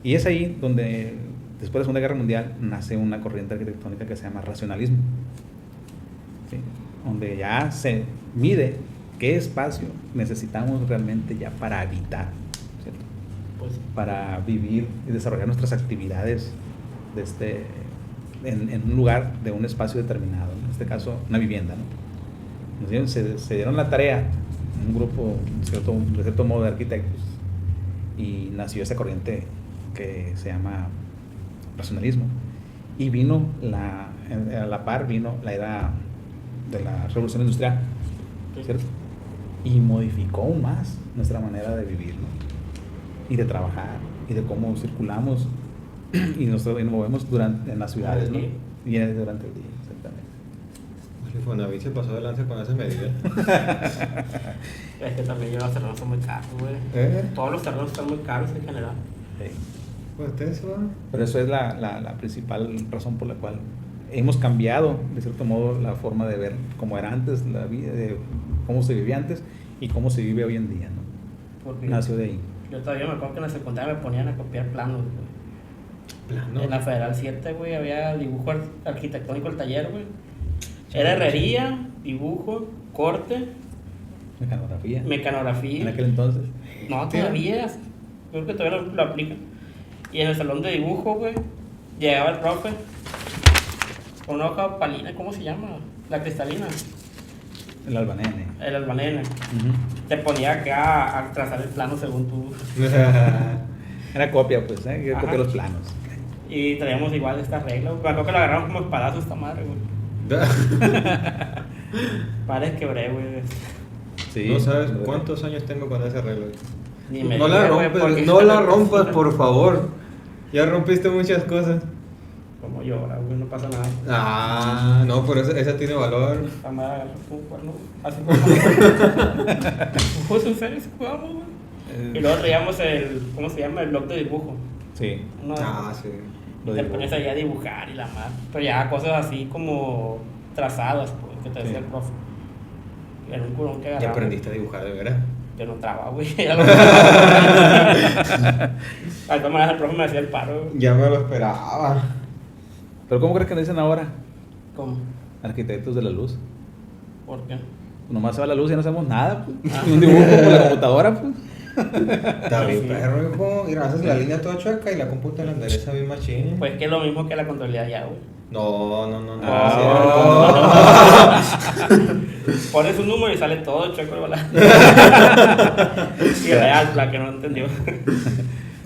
S3: Y es ahí donde después de la Segunda Guerra Mundial nace una corriente arquitectónica que se llama racionalismo, ¿sí? Donde ya se mide qué espacio necesitamos realmente ya para habitar, ¿cierto?
S2: Pues
S3: Para vivir y desarrollar nuestras actividades en un lugar de un espacio determinado, en este caso una vivienda, ¿no? Se dieron la tarea, un grupo de cierto modo de arquitectos, y nació esa corriente que se llama racionalismo, y vino a la par vino la era de la revolución industrial, ¿cierto? Y modificó aún más nuestra manera de vivir, ¿no? Y de trabajar, y de cómo circulamos y nos movemos en las ciudades, ¿no? Y durante el día, exactamente.
S1: El Infonavit se pasó de lanza con esa medida.
S2: es que también los terrenos son muy caros, güey. Todos los terrenos están muy caros en general.
S3: Sí.
S1: Pues ustedes se van.
S3: Pero eso es la principal razón por la cual hemos cambiado, de cierto modo, la forma de ver cómo era antes, la vida, de cómo se vivía antes y cómo se vive hoy en día, ¿no?
S2: Porque
S3: Nació de ahí.
S2: yo todavía me acuerdo que en la secundaria me ponían a copiar planos, güey.
S1: Plano.
S2: En la Federal 7, güey, había dibujo arquitectónico el taller, güey. Era herrería, dibujo, corte,
S3: Mecanografía.
S2: mecanografía.
S3: En aquel entonces.
S2: No, todavía. Creo que todavía lo aplican. Y en el salón de dibujo, güey, llegaba el profe con una hoja palina, ¿cómo se llama? La cristalina,
S3: El albanene.
S2: el albanene.
S3: Ujú.
S2: Te ponía acá a trazar el plano según tú.
S3: Era copia, pues, que
S2: Ajá.
S3: copia los planos.
S2: Y traíamos igual esta regla. Me acuerdo que la agarramos como espadazo esta madre, güey. Pares quebré, güey.
S3: Sí,
S1: no sabes
S3: lo de-
S1: cuántos años tengo con ese reloj.
S2: Ni me
S1: No la
S2: digas, güey,
S1: rompes,
S2: porque-
S1: no la rompas, por favor. Ya rompiste muchas cosas.
S2: Como llora, güey, no pasa nada.
S1: Ah, no, pero esa tiene valor.
S2: Esta madre agarra un cuerno, así jugamos. Pues en serio, sí jugamos, güey. Y luego traíamos el, ¿cómo se llama? El blog de dibujo.
S3: Sí.
S2: Uno de-
S1: Ah, sí.
S3: Lo
S2: y te
S3: dibujo.
S2: pones ahí a dibujar y la madre. Pero ya cosas así como trazadas, pues, que te decía
S3: Sí.
S2: el profe. Y era un curón que
S1: Ya
S2: agarraba.
S1: aprendiste a dibujar, de veras.
S2: Yo no traba, güey. Ya lo- A todas maneras, el profe me hacía el paro, güey.
S1: Ya me lo esperaba.
S3: Pero ¿cómo crees que nos dicen ahora?
S2: ¿Cómo?
S3: Arquitectos de la luz.
S2: ¿Por qué?
S3: Nomás se va la luz y no hacemos nada, pues.
S2: Ah.
S3: Un dibujo por la computadora, pues.
S1: Está bien, perro, hijo. Mira, haces la línea toda chueca y la computa la endereza bien machín.
S2: Pues que es lo mismo que la contabilidad ya, güey.
S1: No.
S3: Ah.
S2: Pones un número y sale todo chueco el balance. Y real, la que no entendió.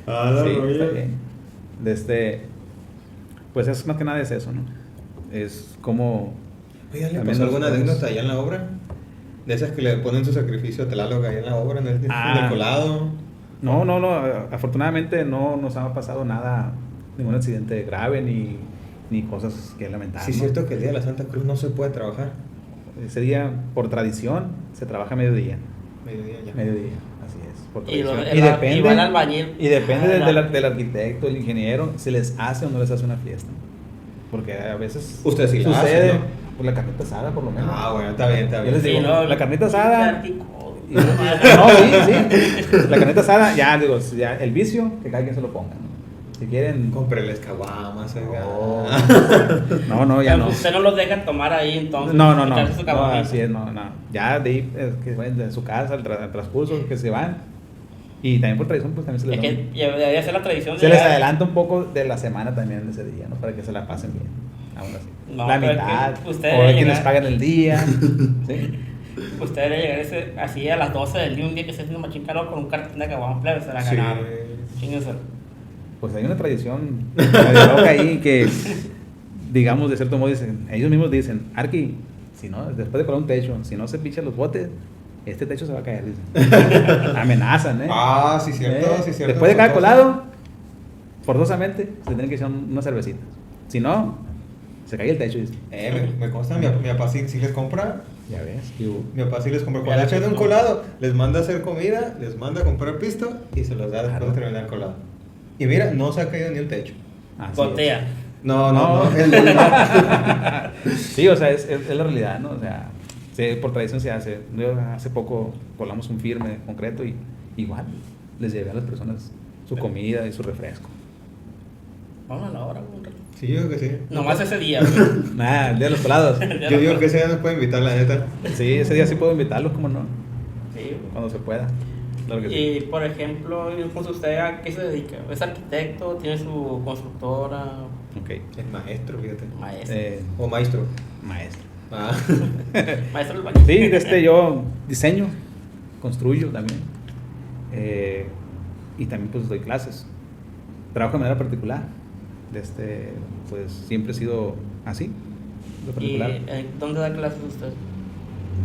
S1: Ah, la
S3: Sí,
S1: rolla.
S3: está bien. Pues es más que nada es eso, ¿no? Es como...
S1: Oye, ¿le
S3: también
S1: pasó alguna
S3: nos-
S1: anécdota allá en la obra? De esas que le ponen su sacrificio a Teláloga allá en la obra, en el
S3: Ah.
S1: colado.
S3: No, afortunadamente no nos ha pasado nada, ningún accidente grave ni cosas que lamentar.
S1: Sí, es
S3: ¿no?
S1: cierto que el día de la Santa Cruz no se puede trabajar.
S3: Ese día, por tradición, se trabaja a mediodía.
S1: Mediodía ya.
S3: Mediodía, así es, por
S2: Y,
S3: tradición.
S2: y va el albañil.
S3: Y depende
S2: Ah,
S3: del arquitecto, el ingeniero, si les hace o no les hace una fiesta. Porque a veces
S1: Ustedes sí la
S3: sucede
S1: hacen, ¿no?
S3: por la carnita asada, por lo menos.
S1: Ah, bueno, está bien, está
S3: Yo
S1: bien.
S3: les digo,
S2: Sí, no,
S3: la carnita
S2: pinche
S3: asada.
S2: artico,
S3: Y- no, sí. La carnita asada, ya digo, ya el vicio, que cada quien se lo ponga. ¿no? Si quieren.
S1: Cómprele caguamas,
S3: No, no, ya no.
S2: Usted no los deja tomar ahí entonces.
S3: No,
S2: echarse su
S3: no,
S2: caguamita.
S3: así es, no. Ya de ahí, que vayan de su casa, al transcurso, que se van. Y también por tradición, pues también se les,
S2: Es
S3: da
S2: que
S3: un-
S2: debería ser la tradición.
S3: se
S2: de
S3: les
S2: llegar-
S3: adelanta un poco de la semana también de ese día, ¿no? Para que se la pasen bien. Aún así.
S2: No,
S3: la
S2: pero es
S3: mitad.
S2: que ustedes
S3: O hay quienes
S2: llegan-
S3: pagan el día. ¿sí?
S2: Usted debería llegar así a las 12 del día, un día que esté haciendo machín calor con un cartón de caguamas plebe, se la
S1: Sí.
S2: ganaron. Chinguense.
S3: Pues hay una tradición medio loca ahí que, digamos, de cierto modo, dicen, ellos mismos dicen, Arqui, si no, después de colar un techo, si no se pichan los botes, este techo se va a caer, dicen. Amenazan, ¿eh?
S1: Ah, sí, cierto,
S3: ¿Eh?
S1: sí, cierto.
S3: Después de cada colado, forzosamente, se tienen que echar unas cervecitas. Si no, se cae el techo, dicen.
S1: Me consta, mi papá sí les compra.
S3: Ya ves, ¿qué hubo?
S1: Mi papá sí les compra. Cuando echan un colado, les manda a hacer comida, les manda a comprar pisto y se los da después
S3: Claro.
S1: de terminar el colado. Y mira, no se ha caído ni un techo.
S3: Así
S2: Gotea.
S1: No.
S3: No.
S1: El-
S3: Sí, o sea, es la realidad, ¿no? O sea, por tradición se hace. Yo hace poco colamos un firme concreto y igual les llevé a las personas su comida y su refresco.
S2: Vamos a la hora, güey.
S1: Sí, yo creo que sí.
S2: Nomás ese día, güey.
S3: Nada, el día de los colados.
S1: Yo digo que ese día nos puede invitar, la neta.
S3: Sí, ese día sí puedo invitarlos, ¿cómo no?
S2: Sí, güey.
S3: Cuando se pueda. Claro que sí.
S2: Y por ejemplo, pues, ¿usted a qué se dedica? ¿Es arquitecto? ¿Tiene su constructora?
S3: Ok.
S1: Es maestro, fíjate.
S2: Maestro.
S1: O maestro.
S3: Maestro.
S1: Ah.
S2: Maestro del baño.
S3: Sí, yo diseño, construyo también. Y también pues doy clases. Trabajo de manera particular. Pues siempre he sido así, de
S2: ¿Y
S3: particular.
S2: dónde da clases usted?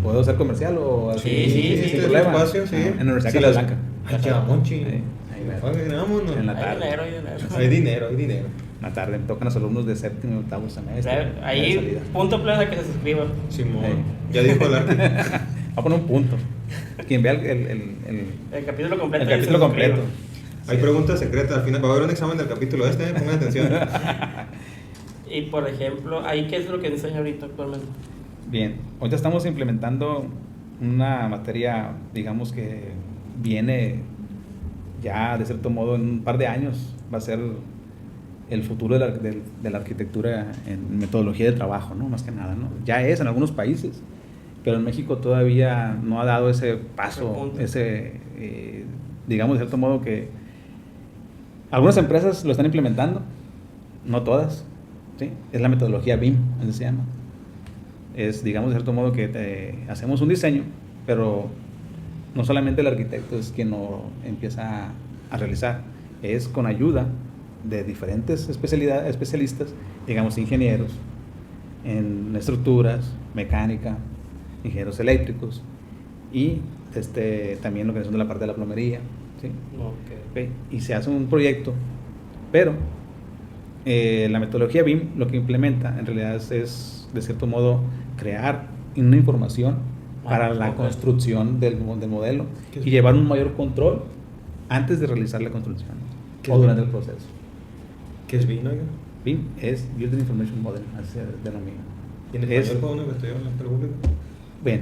S3: ¿Puedo ser comercial o así?
S2: Sí,
S3: sin
S2: sí,
S3: problema.
S1: espacio, sí.
S3: En la Universidad
S1: Sí,
S3: Carlos
S1: las-
S3: Blanca.
S1: Ay, ya, Monchi.
S3: Ahí va.
S1: Oye, vámonos.
S3: En la
S2: Hay
S3: tarde.
S2: dinero, hay dinero.
S1: Hay dinero, hay dinero.
S3: En la tarde me tocan los alumnos de séptimo y octavo semestre. de
S2: Ahí,
S3: salida.
S2: punto plebe de que se suscriba.
S1: Simón.
S3: Ey.
S1: Ya dijo el arqui.
S3: Voy a poner un punto. Quien vea
S2: El capítulo completo.
S3: el
S2: ahí
S3: capítulo
S2: se
S3: completo.
S2: suscriba.
S1: Hay preguntas secretas. Al final va a haber un examen del capítulo pongan atención.
S2: Y por ejemplo, ¿ahí qué es lo que enseña ahorita actualmente?
S3: Bien, ahorita estamos implementando una materia, digamos que viene ya de cierto modo en un par de años, va a ser el futuro de la arquitectura en metodología de trabajo, ¿no? Más que nada, ¿no? Ya es en algunos países, pero en México todavía no ha dado ese paso, digamos de cierto modo que algunas empresas lo están implementando, no todas, ¿sí? Es la metodología BIM, así se llama. Es, digamos, de cierto modo que hacemos un diseño, pero no solamente el arquitecto es quien lo empieza a realizar, es con ayuda de diferentes especialistas, digamos, ingenieros en estructuras, mecánica, ingenieros eléctricos, y también lo que es de la parte de la plomería, ¿sí?
S2: Ok.
S3: Ok, y se hace un proyecto, pero la metodología BIM lo que implementa en realidad es de cierto modo crear una información para la
S2: ok.
S3: construcción del modelo
S1: ¿Qué
S3: y
S1: es?
S3: llevar un mayor control antes de realizar la construcción
S1: ¿Qué
S3: o
S1: es?
S3: durante el proceso.
S1: ¿Qué es BIM, oiga?
S3: BIM es Building Information Model, así se denomina.
S1: ¿Y en
S3: Es-
S1: español para uno que estudia en el público?
S3: Bien,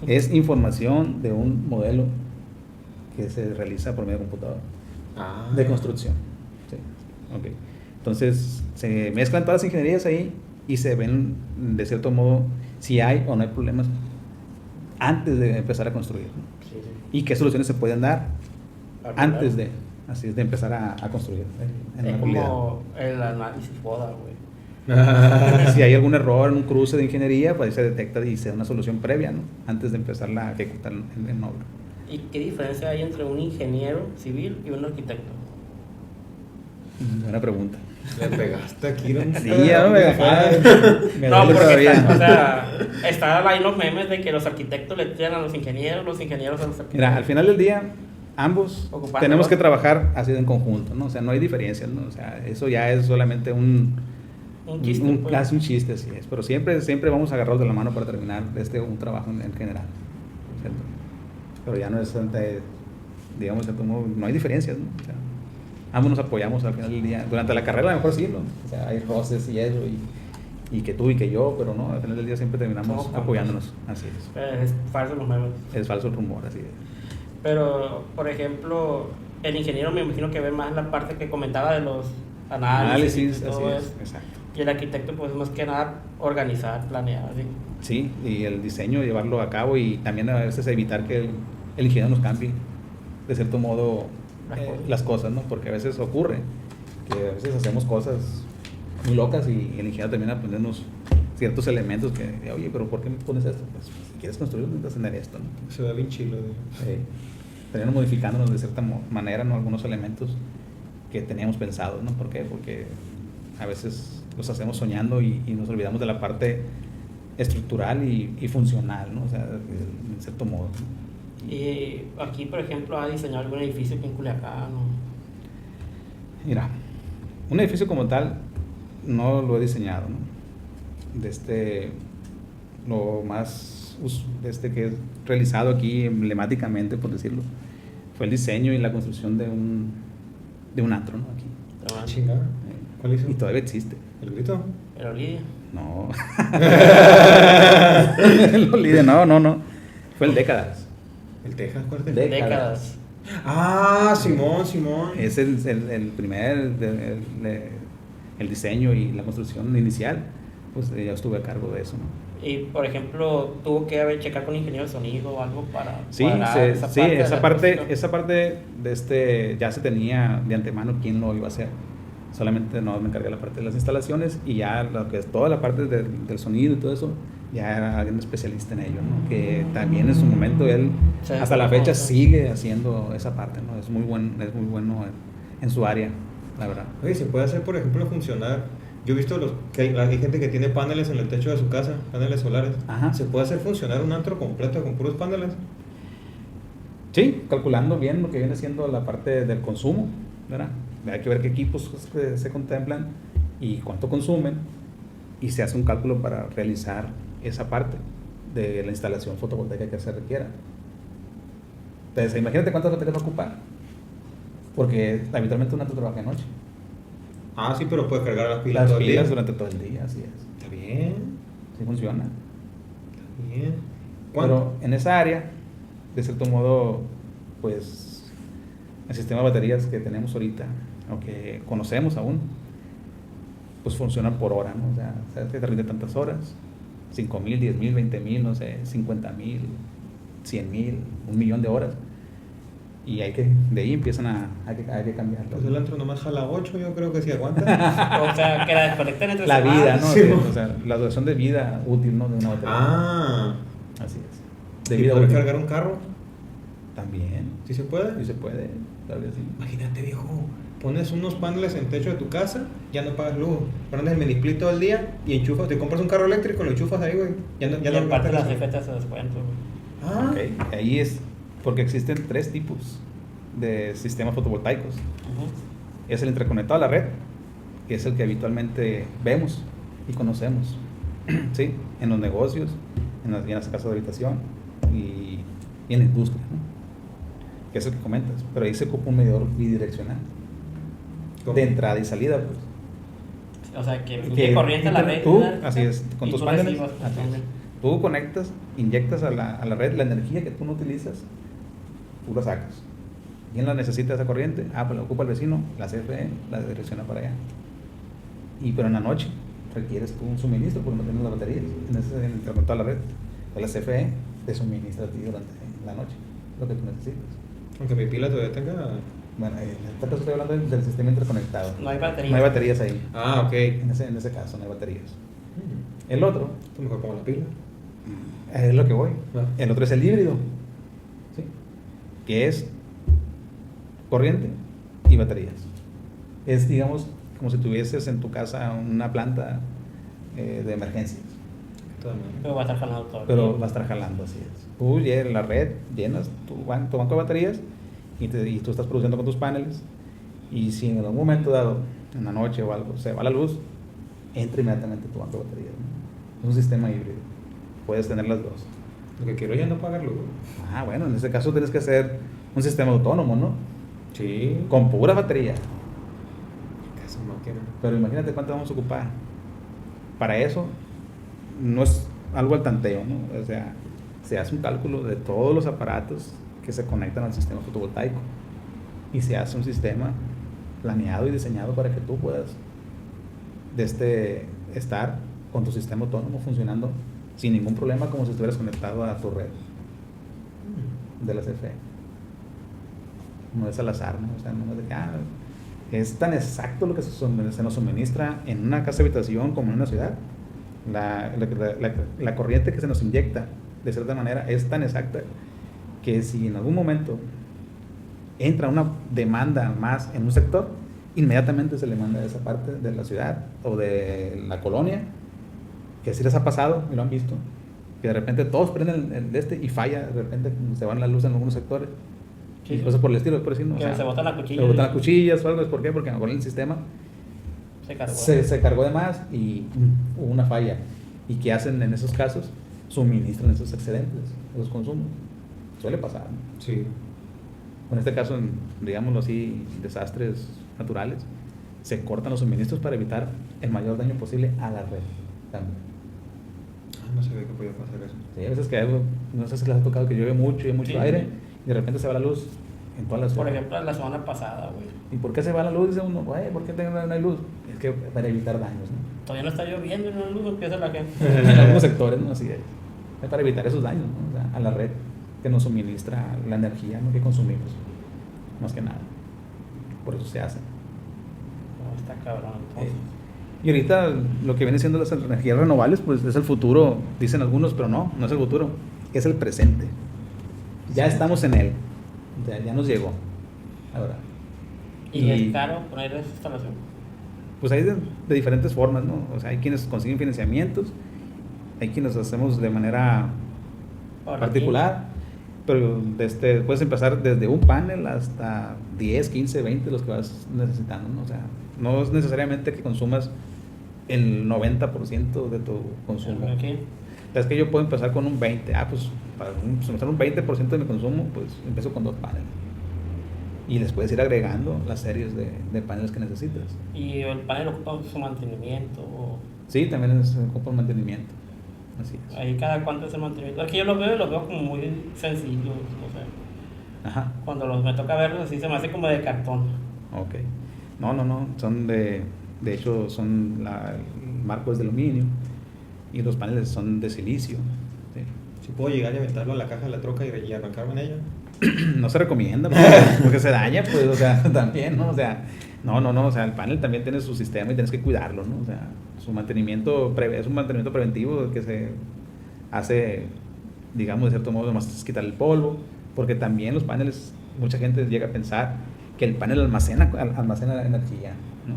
S3: es información de un modelo que se realiza por medio de computador
S1: Ah.
S3: de construcción. Sí. Ok. Entonces se mezclan todas las ingenierías ahí y se ven de cierto modo si hay o no hay problemas antes de empezar a construir, ¿no?
S2: Sí, sí.
S3: Y qué soluciones se pueden dar
S2: Ah,
S3: antes
S2: claro.
S3: así es, de empezar a construir en
S2: Es
S3: la
S2: como el análisis FODA, güey.
S3: realidad. Si hay algún error en un cruce de ingeniería, pues ahí se detecta y se da una solución previa, ¿no? Antes de empezarla a ejecutar en obra.
S2: ¿Y qué diferencia hay entre un ingeniero civil y un arquitecto?
S3: Buena pregunta.
S1: Le pegaste aquí, ¿no?
S3: Sí, ya no me me
S2: No,
S3: duele
S2: porque
S3: todavía.
S2: o sea, están ahí los memes de que los arquitectos le tiran a los ingenieros a los arquitectos.
S3: Mira, al final del día, ambos
S2: Ocupan
S3: tenemos
S2: igual.
S3: que trabajar así en conjunto, ¿no? O sea, no hay diferencias, ¿no? O sea, eso ya es solamente un
S2: chiste, pues.
S3: casi un chiste, así es. Pero siempre vamos agarrados de la mano para terminar un trabajo en general, ¿cierto? Pero ya no es, digamos, como, no hay diferencias, ¿no? O sea, ambos nos apoyamos al final del día. Durante la carrera a lo mejor sí, ¿no? O sea, hay roces y eso, y que tú y que yo, pero no, al final del día siempre terminamos
S2: Somos compas.
S3: apoyándonos, así es.
S2: Es falso los memes.
S3: Es falso el rumor, así es.
S2: Pero, por ejemplo, el ingeniero me imagino que ve más la parte que comentaba de los análisis y
S3: así
S2: todo
S3: es,
S2: eso.
S3: exacto.
S2: Y el arquitecto, pues más que nada, organizar, planear. ¿Sí?
S3: Sí, y el diseño, llevarlo a cabo y también a veces evitar que el ingeniero nos cambie, de cierto modo, las cosas, ¿no? Porque a veces ocurre que a veces hacemos cosas muy locas y el ingeniero termina aprendiendo ciertos elementos que, oye, pero ¿por qué me pones esto? Pues si quieres construir, necesitas tener esto, ¿no?
S1: Se ve bien chilo.
S3: Terminan modificándonos de cierta manera, ¿no? Algunos elementos que teníamos pensados, ¿no? ¿Por qué? Porque a veces los hacemos soñando y nos olvidamos de la parte estructural y funcional, ¿no? O sea, en cierto modo, ¿no?
S2: Y aquí, por ejemplo, ha diseñado algún edificio aquí en Culiacán. ¿No?
S3: Mira, un edificio como tal no lo he diseñado, ¿no? Lo más que he realizado aquí emblemáticamente, por decirlo, fue el diseño y la construcción de un antro, ¿no? Aquí.
S2: Ah,
S1: Chingada. ¿Cuál hizo?
S3: Y todavía existe.
S1: ¿El grito?
S2: Pero Lidia.
S3: No. El Olide, no. Fue el Décadas.
S1: ¿El Texas? ¿Cuál es el
S3: De-
S2: Décadas.
S1: Ah, Simón.
S3: Es el primer, el diseño y la construcción inicial, pues ya estuve a cargo de eso, ¿no?
S2: Y, por ejemplo, tuvo que checar con ingeniero de sonido o algo para
S3: Sí,
S2: cuadrar
S3: esa parte
S2: de
S3: ya se tenía de antemano quién lo iba a hacer. Solamente no me encargué de la parte de las instalaciones y ya lo que es toda la parte del sonido y todo eso, ya era alguien especialista en ello, ¿no? Que también en su momento él,
S2: Sí,
S3: hasta la fecha,
S2: sí.
S3: sigue haciendo esa parte, ¿no? Es muy bueno en su área, la verdad.
S1: Oye, se puede hacer, por ejemplo, funcionar. Yo he visto que hay gente que tiene paneles en el techo de su casa, paneles solares.
S3: Ajá.
S1: ¿Se puede hacer funcionar un antro completo con puros paneles?
S3: Sí, calculando bien lo que viene siendo la parte del consumo, ¿verdad? Hay que ver qué equipos se contemplan y cuánto consumen y se hace un cálculo para realizar esa parte de la instalación fotovoltaica que se requiera. Entonces, imagínate cuántas baterías va a ocupar, porque habitualmente un antro trabaja de noche.
S1: Ah, sí, pero puedes cargar las pilas
S3: Las
S1: todo el día.
S3: pilas durante todo el día, así es.
S1: Está bien,
S3: Sí funciona.
S1: está bien. ¿Cuánto?
S3: Pero en esa área, de cierto modo, pues el sistema de baterías que tenemos ahorita, o que conocemos aún, pues funciona por hora, ¿no? O sea, ¿sabes que te rinde tantas horas? 5,000, 10,000, 20,000, no sé, 50,000, 100,000, 1,000,000 de horas. Y de ahí empiezan hay que cambiarlo.
S1: Pues el antro nomás jala 8, yo creo que sí aguanta.
S2: O sea, que la desconecten entre
S3: La
S2: semanas.
S3: vida, ¿no?
S1: Sí,
S3: O sea, la duración de vida útil, ¿no? De una batería.
S1: Ah,
S3: Así es. De
S1: ¿y
S3: vida
S1: poder
S3: útil.
S1: cargar un carro?
S3: También.
S1: ¿Sí se puede?
S3: Sí se puede, claro que sí.
S1: Imagínate, viejo, pones unos paneles en el techo de tu casa, ya no pagas luz. Pones el mini-split todo el día y enchufas, te compras un carro eléctrico, lo enchufas ahí, güey. Ya
S2: Y
S1: no
S2: aparte las
S1: gastas.
S2: jefetas se descuento.
S1: Ah,
S3: ¿ok? Ahí es porque existen 3 tipos de sistemas fotovoltaicos.
S2: Ujú.
S3: Es el interconectado a la red, que es el que habitualmente vemos y conocemos, ¿sí? En los negocios, en las casas de habitación y en la industria, ¿no? Que es el que comentas, pero ahí se ocupa un medidor bidireccional
S1: ¿cómo?
S3: de entrada y salida, pues.
S2: O sea, que fluye corriente a la red.
S3: Tú,
S2: ¿verdad?
S3: así es, con
S2: Y
S3: tus
S2: tú
S3: paneles,
S2: recibas,
S3: así es.
S2: también.
S3: Tú conectas, inyectas a la red la energía que tú no utilizas, tú la sacas. ¿Quién la necesita esa corriente? Pues la ocupa el vecino, la CFE la direcciona para allá. Pero en la noche requieres tú un suministro porque no tienes las baterías en el interconectado a la red. Entonces la CFE te suministra a ti durante la noche lo que tú necesitas.
S1: Aunque mi pila todavía tenga...
S3: Bueno, en este caso estoy hablando del sistema interconectado.
S2: No hay baterías.
S3: No hay baterías ahí.
S1: Ah, ok.
S3: En ese caso no hay baterías. El otro,
S1: Esto mejor como la pila.
S3: es lo que voy.
S1: Ah.
S3: El otro es el híbrido, ¿sí? Que es corriente y baterías. Es, digamos, como si tuvieses en tu casa una planta de emergencias,
S1: Totalmente.
S2: Pero va a estar jalando todo. el
S3: pero
S2: día.
S3: va a estar jalando, así es. Tú llenas la red, llenas tu banco de baterías y tú estás produciendo con tus paneles, y si en algún momento dado, en la noche o algo, se va la luz, entra inmediatamente tu banco de baterías, ¿no? Es un sistema híbrido, puedes tener las dos.
S1: Lo que quiero ya no pagar luz.
S3: Bueno, en ese caso tienes que hacer un sistema autónomo, ¿no?
S1: Sí.
S3: Con pura batería.
S1: Casa máquina.
S3: Pero imagínate cuánto vamos a ocupar. Para eso no es algo al tanteo, ¿no? O sea, se hace un cálculo de todos los aparatos que se conectan al sistema fotovoltaico y se hace un sistema planeado y diseñado para que tú puedas estar con tu sistema autónomo funcionando sin ningún problema, como si estuvieras conectado a tu red de la CFE. No es al azar, ¿no? O sea, no es de que es tan exacto lo que se nos suministra en una casa habitación como en una ciudad. La corriente que se nos inyecta, de cierta manera, es tan exacta que si en algún momento entra una demanda más en un sector, inmediatamente se le manda a esa parte de la ciudad o de la colonia, que así les ha pasado y lo han visto, que de repente todos prenden el y falla, de repente se van la luz en algunos sectores.
S2: Sí,
S3: Y
S2: sí.
S3: cosas por el estilo, por decir, ¿no?
S2: Que se botan las cuchillas.
S3: Se botan las cuchillas o algo. ¿Por qué? Porque a lo mejor el sistema
S2: Se cargó.
S3: se cargó de más y hubo una falla. ¿Y qué hacen en esos casos? Suministran esos excedentes, esos consumos. Suele pasar, ¿no?
S1: Sí.
S3: En este caso, digámoslo así, desastres naturales, se cortan los suministros para evitar el mayor daño posible a la red también.
S1: No sabía que podía pasar eso.
S3: Sí, a veces que no sé si les ha tocado que llueve mucho y hay mucho
S2: Sí.
S3: aire y de repente se va la luz en toda la ciudad.
S2: Por ejemplo, la semana pasada, güey.
S3: ¿Y por qué se va la luz? Dice uno, ¿por qué no hay luz? Es que para evitar daños, ¿no?
S2: Todavía no está lloviendo y no hay luz, empieza la gente.
S3: En algunos sectores, ¿no? Así es para evitar esos daños, ¿no? O sea, a la red que nos suministra la energía, ¿no? Que consumimos, más que nada. Por eso se hace.
S2: No, está cabrón. Entonces.
S3: Y ahorita lo que viene siendo las energías renovables, pues es el futuro, dicen algunos, pero no es el futuro, es el presente. Ya estamos en él, ya nos llegó. Ahora.
S2: ¿Y es caro poner esa instalación?
S3: Pues hay de diferentes formas, ¿no? O sea, hay quienes consiguen financiamientos, hay quienes lo hacemos de manera particular, pero puedes empezar desde un panel hasta 10, 15, 20 los que vas necesitando, ¿no? O sea, no es necesariamente que consumas el 90% de tu consumo.
S2: Aquí.
S3: Es que yo puedo empezar con un 20, pues para suministrar un 20% de mi consumo, pues empiezo con 2 paneles. Y les puedes ir agregando las series de paneles que necesitas.
S2: ¿Y el panel ocupa su mantenimiento?
S3: Sí, también se ocupa el mantenimiento. Así es.
S2: Ahí cada cuánto es el mantenimiento. Es que yo los veo y los veo como muy sencillos, o sea,
S3: Ajá,
S2: cuando me toca verlos así se me hace como de cartón.
S3: ok. No, son de hecho son el marco es de aluminio y los paneles son de silicio. ¿Sí?
S1: Si puedo llegar y aventarlo a la caja de la troca y arrancarme en ella.
S3: No se recomienda porque se daña, pues, o sea, también, ¿no? O sea, no, o sea, el panel también tiene su sistema y tienes que cuidarlo, ¿no? O sea, su mantenimiento es un mantenimiento preventivo que se hace, digamos, de cierto modo, nomás es quitar el polvo, porque también los paneles, mucha gente llega a pensar que el panel almacena energía, ¿no?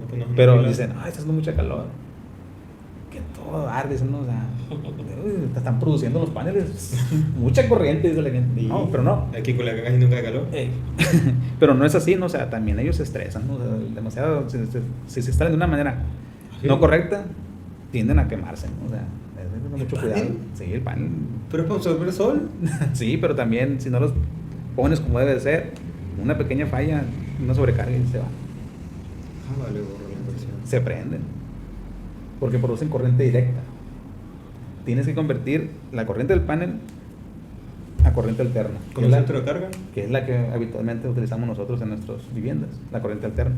S1: Pues no,
S3: Pero dicen, está haciendo mucha calor. que todo arde, dicen, ¿no? O sea, te están produciendo los paneles mucha corriente, dice la gente. No, pero no.
S1: Aquí con la casi nunca de calor.
S3: Pero no es así, ¿no? O sea, también ellos se estresan, ¿no? O sea, demasiado, si se instalan de una manera
S1: ¿Sí?
S3: no correcta, tienden a quemarse, ¿no? O sea, es de mucho cuidado.
S1: panel?
S3: Sí, el panel.
S1: Pero es para absorber el sol.
S3: Sí, pero también si no los pones como debe de ser, una pequeña falla, una sobrecarga y se va.
S1: Vale, borro la inversión.
S3: Se prenden. Porque producen corriente directa. Tienes que convertir la corriente del panel a corriente alterna.
S1: ¿Con un centro de carga?
S3: Que es la que habitualmente utilizamos nosotros en nuestras viviendas, la corriente alterna.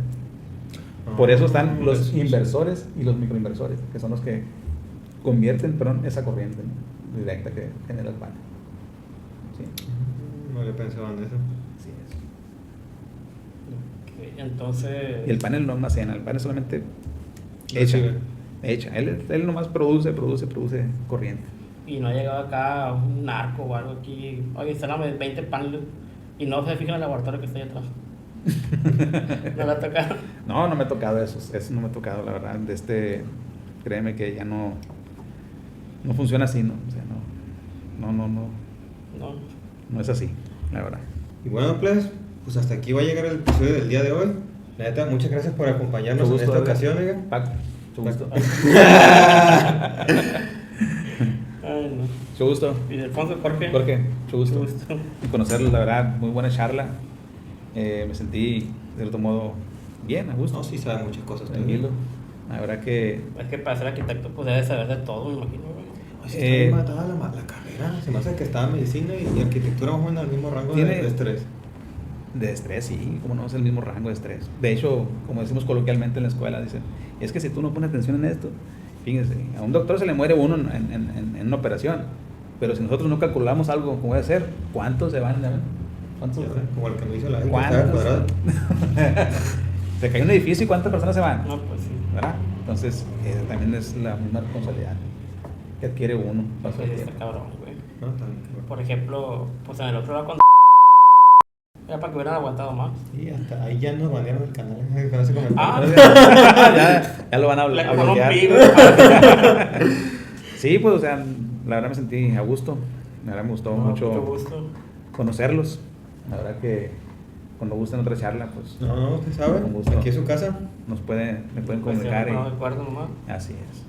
S3: Por eso están los inversores y los microinversores, que son los que convierten, perdón, esa corriente, ¿no? Directa que genera el panel. Sí.
S1: No había pensado en eso.
S3: Así es.
S2: Ok, entonces.
S3: Y el panel no almacena, el panel solamente
S1: Recibe.
S3: echa. Él nomás produce corriente.
S2: Y no ha llegado acá un narco o algo aquí. Oye, instálame 20 paneles. Y no se fijan en el laboratorio que está ahí atrás. No le ha tocado.
S3: No me ha tocado eso no me ha tocado, la verdad. Créeme que ya no funciona así, ¿no? O sea,
S2: No.
S3: no es así, la verdad.
S1: Y bueno, pues hasta aquí va a llegar el episodio del día de hoy. La neta, muchas gracias por acompañarnos
S3: Mucho
S1: en esta
S3: gusto,
S1: ocasión, oiga.
S3: Paco, mucho gusto.
S2: Ay, no.
S3: Mucho gusto.
S2: Y Alfonso, Jorge.
S3: Mucho gusto.
S2: Mucho gusto.
S3: Y conocerlos, la verdad, muy buena charla. Me sentí, de cierto modo, bien, a gusto.
S1: No, sí sabe muchas cosas
S3: Tranquilo.
S1: también.
S3: La verdad que...
S2: Es que para ser arquitecto, pues debe saber de todo, me imagino, güey.
S1: Ay, sí está bien matada la carrera. Se me hace que estaba medicina y arquitectura más o menos en el mismo rango de estrés.
S3: De estrés, sí, como no es el mismo rango de estrés. De hecho, como decimos coloquialmente en la escuela, dicen, es que si tú no pones atención en esto, fíjense, a un doctor se le muere uno en una operación, pero si nosotros no calculamos algo como debe ser, ¿cuántos se van? ¿Cuántos?
S1: Como el que me hizo la
S3: ¿Cuántos?
S1: cuadrada.
S3: Se cae un edificio y ¿cuántas personas se van?
S2: No, pues sí.
S3: ¿Verdad? Entonces, también es la misma responsabilidad que adquiere uno. Paso
S2: Pues
S3: al
S2: está
S3: tiempo.
S2: cabrón, güey.
S1: No, también, cabrón.
S2: Por ejemplo, pues en el otro lado cuando era para que hubieran aguantado más.
S1: Y hasta ahí ya nos banearon el canal con ese comentario.
S3: ya lo van a
S2: Le
S3: a
S2: como un
S3: bloquear.
S2: pi, güey.
S3: Sí, pues, o sea, la verdad me sentí a gusto. La verdad me gustó
S2: No,
S3: mucho
S2: gusto.
S3: conocerlos. La verdad que cuando gusten otra charla, pues
S1: No, usted sabe.
S3: Con gusto.
S1: Aquí es su casa.
S3: me pueden
S2: Pues,
S3: comunicar.
S2: no recuerdo nomás.
S3: Así es.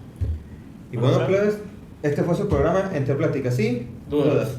S1: Y bueno, pues, este fue su programa Entre Pláticas y
S2: Dudas.